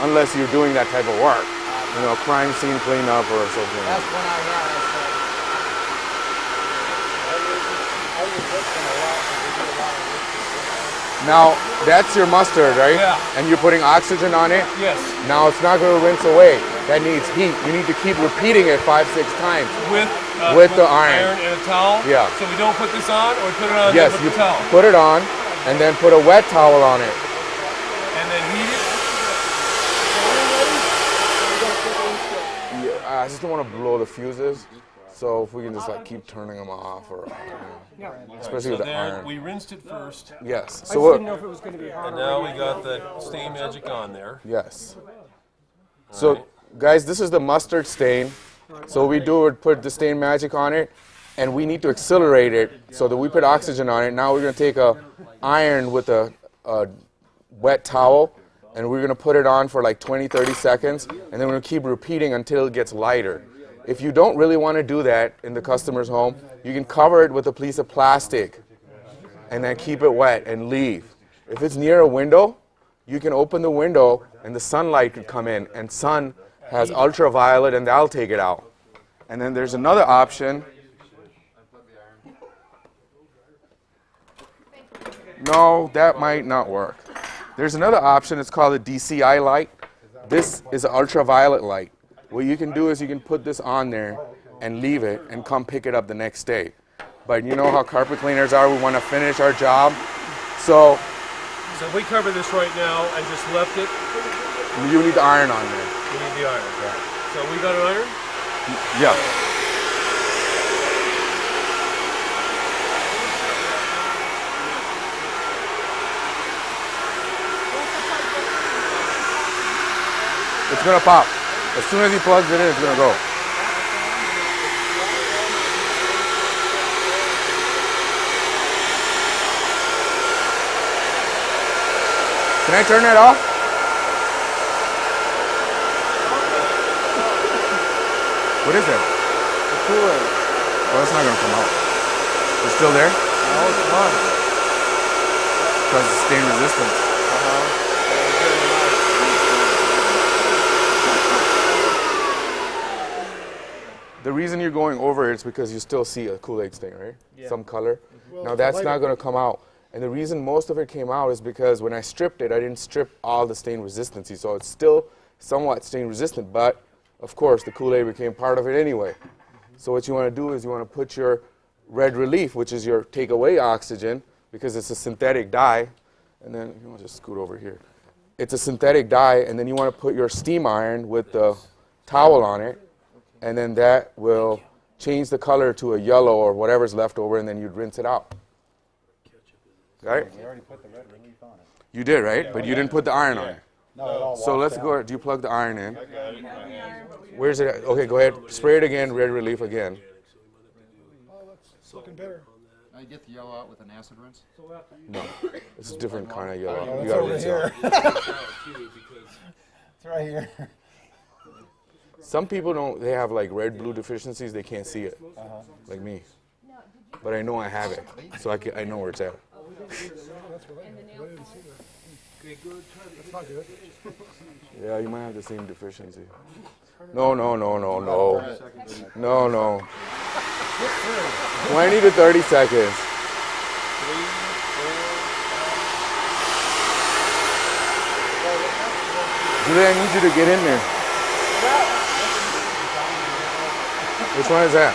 [SPEAKER 1] Unless you're doing that type of work. You know, crime scene cleanup or something.
[SPEAKER 9] That's when I had it.
[SPEAKER 1] Now, that's your mustard, right?
[SPEAKER 6] Yeah.
[SPEAKER 1] And you're putting oxygen on it?
[SPEAKER 6] Yes.
[SPEAKER 1] Now, it's not going to rinse away. That needs heat. You need to keep repeating it 5-6 times.
[SPEAKER 6] With
[SPEAKER 1] the iron.
[SPEAKER 6] and a towel?
[SPEAKER 1] Yeah.
[SPEAKER 6] So we don't put this on or we put it on
[SPEAKER 1] Yes,
[SPEAKER 6] with
[SPEAKER 1] you
[SPEAKER 6] the towel?
[SPEAKER 1] put it on, and then put a wet towel on it.
[SPEAKER 6] And then heat it?
[SPEAKER 1] Yeah, I just don't want to blow the fuses. So if we can just keep turning them off, or especially
[SPEAKER 6] So
[SPEAKER 1] with the
[SPEAKER 6] there,
[SPEAKER 1] iron.
[SPEAKER 6] we rinsed it first.
[SPEAKER 1] Yes.
[SPEAKER 3] I
[SPEAKER 1] So
[SPEAKER 3] just
[SPEAKER 1] what?
[SPEAKER 3] didn't know if it was going to be hard
[SPEAKER 6] And now we got the Stain Magic on there.
[SPEAKER 1] Yes. So guys, this is the mustard stain. So we put the Stain Magic on it, and we need to accelerate it so that we put oxygen on it. Now we're going to take a iron with a wet towel, and we're going to put it on for like 20-30 seconds, and then we're going to keep repeating until it gets lighter. If you don't really want to do that in the customer's home, you can cover it with a piece of plastic and then keep it wet and leave. If it's near a window, you can open the window and the sunlight could come in, and sun has ultraviolet and that'll take it out. And then there's another option. No, that might not work. There's another option, it's called a DCI light. This is an ultraviolet light. What you can do is you can put this on there and leave it and come pick it up the next day. But you know how carpet cleaners are, we want to finish our job. So
[SPEAKER 6] if we cover this right now and just left it,
[SPEAKER 1] you need the iron on there.
[SPEAKER 6] we need the iron. So we got an iron?
[SPEAKER 1] Yeah. It's gonna pop. As soon as he plugs it in, it's gonna go. Can I turn that off? What is that?
[SPEAKER 10] The Kool-Aid.
[SPEAKER 1] Well, it's not gonna come out. It's still there?
[SPEAKER 10] No, it's not.
[SPEAKER 1] Because it's stain resistant. The reason you're going over it is because you still see a Kool-Aid stain, right?
[SPEAKER 10] Yeah.
[SPEAKER 1] Some color.
[SPEAKER 10] Well,
[SPEAKER 1] Now
[SPEAKER 10] it's
[SPEAKER 1] that's
[SPEAKER 10] lighter.
[SPEAKER 1] not going to come out. And the reason most of it came out is because when I stripped it, I didn't strip all the stain resistancy. So it's still somewhat stain resistant, but of course the Kool-Aid became part of it anyway. So what you want to do is you want to put your red relief, which is your take away oxygen, because it's a synthetic dye. And then you want to just scoot over here. It's a synthetic dye, and then you want to put your steam iron with the towel on it, and then that will change the color to a yellow or whatever's left over, and then you'd rinse it out. Right?
[SPEAKER 9] We already put the red relief on it.
[SPEAKER 1] You did, right? But you didn't put the iron on it.
[SPEAKER 9] No, it all
[SPEAKER 1] So
[SPEAKER 9] washed
[SPEAKER 1] let's
[SPEAKER 9] out.
[SPEAKER 1] go. Do you plug the iron in? Where's it at? Okay, go ahead. Spray it again, red relief again.
[SPEAKER 10] It's looking better.
[SPEAKER 11] I get the yellow out with an acid rinse.
[SPEAKER 1] No, it's a different kind of yellow.
[SPEAKER 9] Oh,
[SPEAKER 1] You
[SPEAKER 9] it's
[SPEAKER 1] gotta
[SPEAKER 9] over
[SPEAKER 1] rinse
[SPEAKER 9] here.
[SPEAKER 1] out.
[SPEAKER 9] It's right here.
[SPEAKER 1] Some people don't, they have like red-blue deficiencies, they can't see it, like me. But I know I have it, so I know where it's at.
[SPEAKER 10] That's not good.
[SPEAKER 1] Yeah, you might have the same deficiency. No. No. 20 to 30 seconds. Julie, I need you to get in there. Which one is that?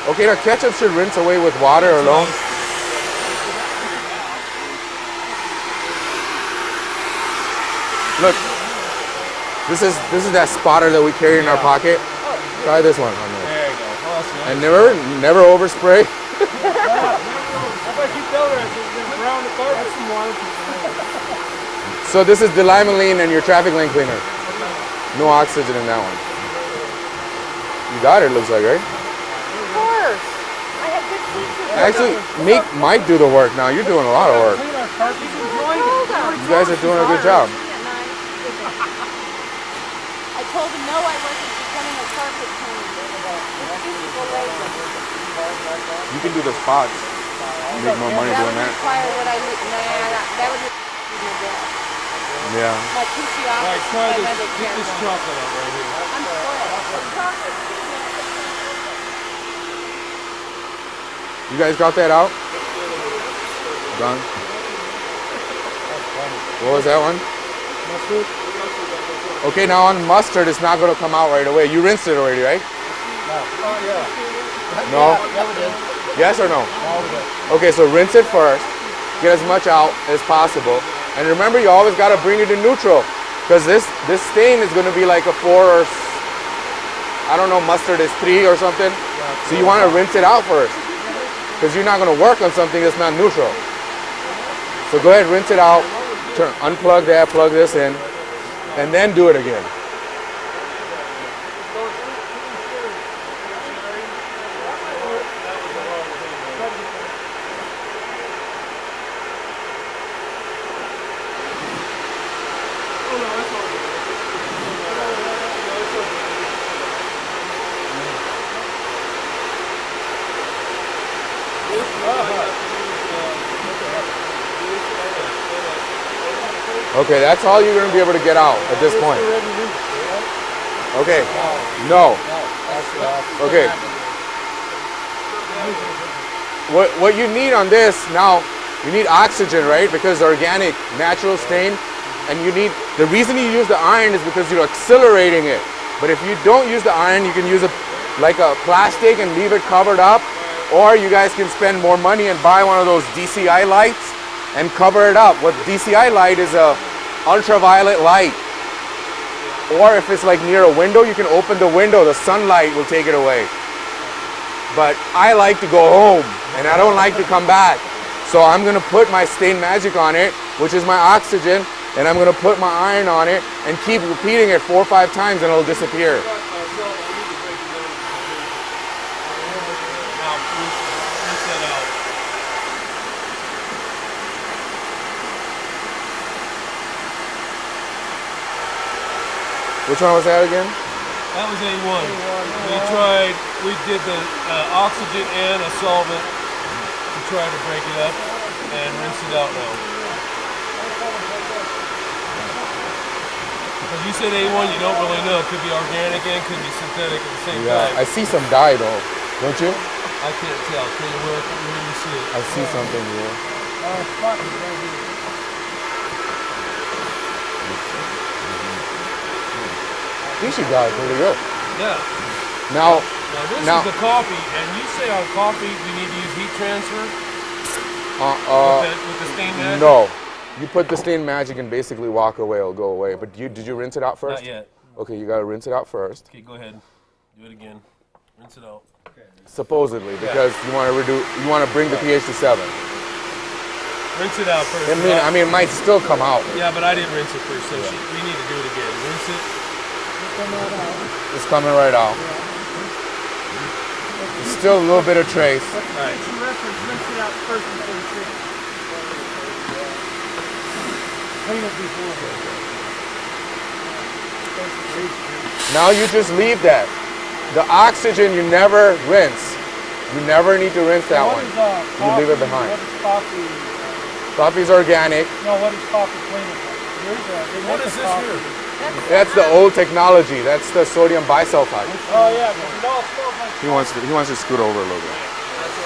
[SPEAKER 1] Okay, the ketchup should rinse away with water alone. Look, this is that spotter that we carry in our pocket. Try this one on there.
[SPEAKER 10] There you go. Oh, that's nice.
[SPEAKER 1] And never overspray.
[SPEAKER 10] That's why I keep telling her, it's gonna brown the carpet. That's some water.
[SPEAKER 1] So this is Delimaline and your traffic lane cleaner. No oxygen in that one. You got it, looks like, right?
[SPEAKER 8] Of course. I have good teachers.
[SPEAKER 1] Actually, make Mike do the work now. You're doing a lot of work.
[SPEAKER 10] Clean our carpet.
[SPEAKER 1] You guys are doing a good job.
[SPEAKER 8] I told him no, I wasn't becoming a carpet cleaner. It's physical labor.
[SPEAKER 1] You can do the spots. Make more money doing
[SPEAKER 8] That would
[SPEAKER 1] that.
[SPEAKER 8] require what I need. That would require
[SPEAKER 1] Yeah.
[SPEAKER 8] my PC office.
[SPEAKER 10] Right, try
[SPEAKER 8] I
[SPEAKER 10] this.
[SPEAKER 8] had to
[SPEAKER 10] Get
[SPEAKER 8] carry
[SPEAKER 10] this
[SPEAKER 8] one.
[SPEAKER 10] chocolate out right here.
[SPEAKER 8] I'm spoiled.
[SPEAKER 1] You guys got that out? Done. What was that one?
[SPEAKER 10] Mustard.
[SPEAKER 1] Okay, now on mustard, it's not going to come out right away. You rinsed it already, right?
[SPEAKER 10] Oh, yeah.
[SPEAKER 1] No?
[SPEAKER 10] Yeah, we did.
[SPEAKER 1] Yes or no?
[SPEAKER 10] No, we did.
[SPEAKER 1] Okay, so rinse it first. Get as much out as possible. And remember, you always got to bring it to neutral. Because this stain is going to be like a 4 or, I don't know, mustard is 3 or something. So you want to rinse it out first. Because you're not going to work on something that's not neutral. So go ahead, rinse it out. Unplug that, plug this in. And then do it again. Okay, that's all you're going to be able to get out at this point. Okay, no. Okay. What you need on this now, you need oxygen, right? Because organic, natural stain. And you need, the reason you use the iron is because you're accelerating it. But if you don't use the iron, you can use it like a plastic and leave it covered up. Or you guys can spend more money and buy one of those DCI lights and cover it up. What DCI light is a ultraviolet light. Or if it's like near a window, you can open the window. The sunlight will take it away. But I like to go home and I don't like to come back. So I'm gonna put my Stain Magic on it, which is my oxygen, and I'm gonna put my iron on it and keep repeating it 4 or 5 times and it'll disappear.
[SPEAKER 6] Now, rinse that out.
[SPEAKER 1] Which one was that again?
[SPEAKER 6] That was A1. We did the oxygen and a solvent to try to break it up and rinse it out now. Because you said A1, you don't really know. It could be organic and could be synthetic at the same time.
[SPEAKER 1] I see some dye though, don't you?
[SPEAKER 6] I can't tell. Can you where you see it?
[SPEAKER 1] I see something here. I think she got it pretty good.
[SPEAKER 6] Yeah.
[SPEAKER 1] Now
[SPEAKER 6] this is the coffee, and you say on coffee we need to use heat transfer with the Stain Magic?
[SPEAKER 1] No. You put the Stain Magic and basically walk away, it'll go away. But did you rinse it out first?
[SPEAKER 6] Not yet.
[SPEAKER 1] Okay, you gotta rinse it out first.
[SPEAKER 6] Okay, go ahead. Do it again. Rinse it out.
[SPEAKER 1] Supposedly, because you want to bring the pH to 7.
[SPEAKER 6] Rinse it out first.
[SPEAKER 1] I mean, it might still come out.
[SPEAKER 6] Yeah, but I didn't rinse it first, so we need to do it again. Rinse it.
[SPEAKER 1] It's coming right out. There's still a little bit of trace.
[SPEAKER 6] All right.
[SPEAKER 3] Rinse it out first before you treat it. Clean it before.
[SPEAKER 1] Now you just leave that. The oxygen you never rinse. You never need to rinse that one. You leave it behind.
[SPEAKER 3] What is coffee?
[SPEAKER 1] Coffee's organic.
[SPEAKER 3] No, what is coffee cleaner?
[SPEAKER 6] What is this here?
[SPEAKER 1] That's the old technology. That's the sodium bisulfite.
[SPEAKER 3] Oh yeah, but no, it smells like
[SPEAKER 1] He wants to scoot over a little bit.
[SPEAKER 6] That's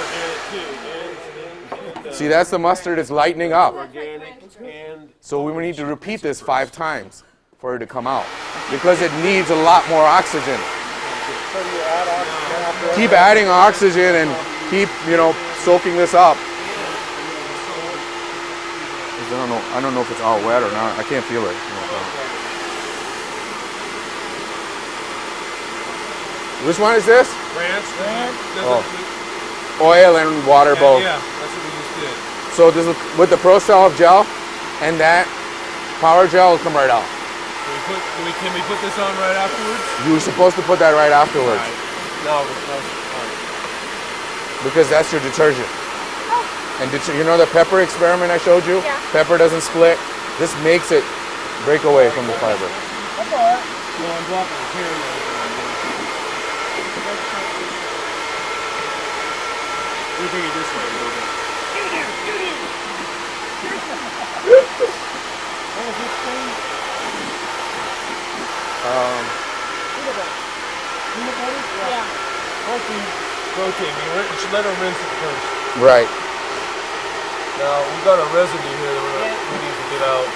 [SPEAKER 6] organic too.
[SPEAKER 1] See, that's the mustard. It's lightening up.
[SPEAKER 6] Organic and
[SPEAKER 1] So we need to repeat this 5 times for it to come out because it needs a lot more oxygen.
[SPEAKER 3] so you add oxygen after
[SPEAKER 1] Keep adding oxygen and keep, soaking this up. I don't know if it's all wet or not. I can't feel it. Which one is this?
[SPEAKER 6] ranch.
[SPEAKER 1] Oh. Oil and water both.
[SPEAKER 6] Yeah, that's what we just did.
[SPEAKER 1] So this is with the Pro Solve gel and that power gel will come right out.
[SPEAKER 6] Can we put this on right afterwards?
[SPEAKER 1] You were supposed to put that right afterwards
[SPEAKER 6] No,
[SPEAKER 1] because that's your detergent. And you know the pepper experiment I showed you?
[SPEAKER 8] Yeah.
[SPEAKER 1] Pepper doesn't split. This makes it break away from the fiber.
[SPEAKER 3] That's all right.
[SPEAKER 6] no, I'm dropping the carry over. We bring it this way a little bit.
[SPEAKER 8] Yeah.
[SPEAKER 6] Protein. You should let her rinse it first.
[SPEAKER 1] Right.
[SPEAKER 6] Now, we got a residue here that we need to get out.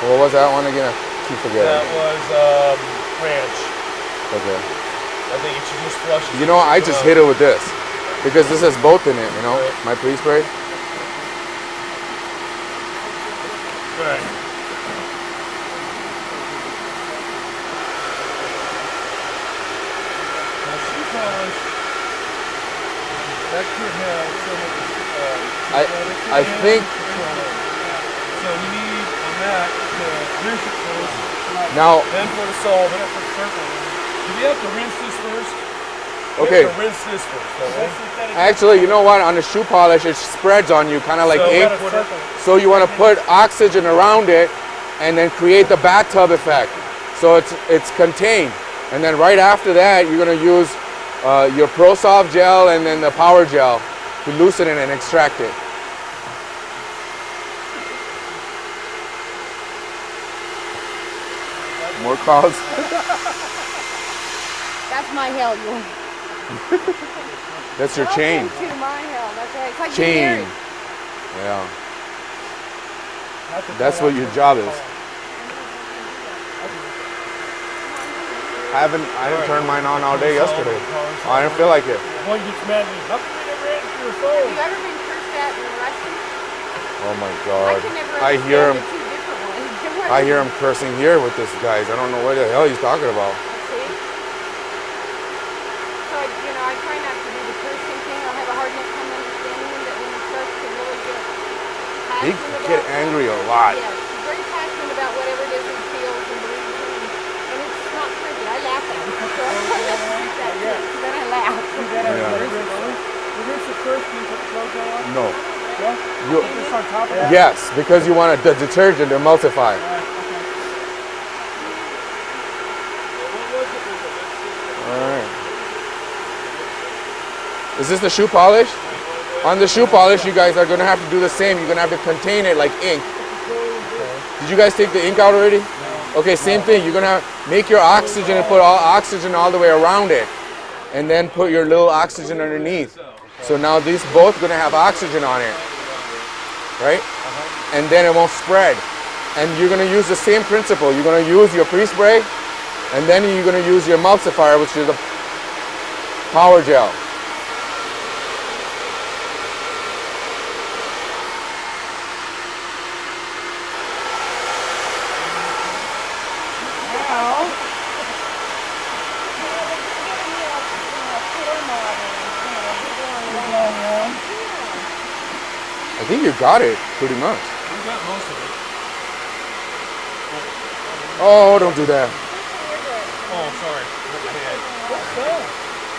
[SPEAKER 1] What was that one again? I keep forgetting.
[SPEAKER 6] That was ranch.
[SPEAKER 1] Okay.
[SPEAKER 6] I think you should just flush it.
[SPEAKER 1] You know, I just hit it with this because this has both in it. My pre-spray.
[SPEAKER 6] Right. Now, shoe polish, that could have some of the
[SPEAKER 1] I think
[SPEAKER 6] So you need a mat to rinse it first,
[SPEAKER 1] now.
[SPEAKER 6] then put a solvent, put circle in. Do we have to rinse this first?
[SPEAKER 1] Okay.
[SPEAKER 6] We have to rinse this first, don't we?
[SPEAKER 1] Actually, you know what? On the shoe polish, it spreads on you, kind of like
[SPEAKER 6] So
[SPEAKER 1] ink.
[SPEAKER 6] put it-
[SPEAKER 1] So you want to put oxygen around it, and then create the bathtub effect. So it's contained, and then right after that, you're gonna use your Pro Solve gel and then the Power Gel to loosen it and extract it. More calls.
[SPEAKER 8] That's my hell, you.
[SPEAKER 1] That's your chain.
[SPEAKER 8] Welcome to my hell. That's right. It's like
[SPEAKER 1] Chain.
[SPEAKER 8] you're married.
[SPEAKER 1] Yeah. That's what your job is. I didn't turn mine on all day yesterday. I didn't feel like it.
[SPEAKER 6] Boy gets mad at me. How come you never answer your
[SPEAKER 8] Have
[SPEAKER 6] phone?
[SPEAKER 8] you ever been cursed at in Russian?
[SPEAKER 1] Oh my
[SPEAKER 8] I
[SPEAKER 1] God.
[SPEAKER 8] can never
[SPEAKER 1] I hear
[SPEAKER 8] understand
[SPEAKER 1] him.
[SPEAKER 8] the two different ones.
[SPEAKER 1] I hear him cursing here with this guys. I don't know what the hell he's talking about.
[SPEAKER 8] See? So, I try not to do the cursing thing. I'll have a hard enough time understanding him, but when he starts to really get
[SPEAKER 1] He
[SPEAKER 8] passionate
[SPEAKER 1] get
[SPEAKER 8] about
[SPEAKER 1] angry a
[SPEAKER 8] something,
[SPEAKER 1] lot.
[SPEAKER 8] yes, he's very passionate so I kind of squeezed that too. So then I laughed.
[SPEAKER 3] Is this the first you put the Pro-Gel on?
[SPEAKER 1] No.
[SPEAKER 3] Yeah?
[SPEAKER 1] You,
[SPEAKER 3] Put this on top of that?
[SPEAKER 1] yes, because you want the detergent to emulsify. Alright. Is this the shoe polish? On the shoe polish, you guys are going to have to do the same. You're going to have to contain it like ink. Did you guys take the ink out already? Okay, same thing. You're going to make your oxygen and put all oxygen all the way around it. And then put your little oxygen underneath. So now these both going to have oxygen on it. Right? And then it won't spread. And you're going to use the same principle. You're going to use your pre-spray, and then you're going to use your emulsifier, which is the power gel. I think you got it, pretty much.
[SPEAKER 6] We got most of it.
[SPEAKER 1] Oh, don't do that.
[SPEAKER 6] Oh, sorry. Hit my head.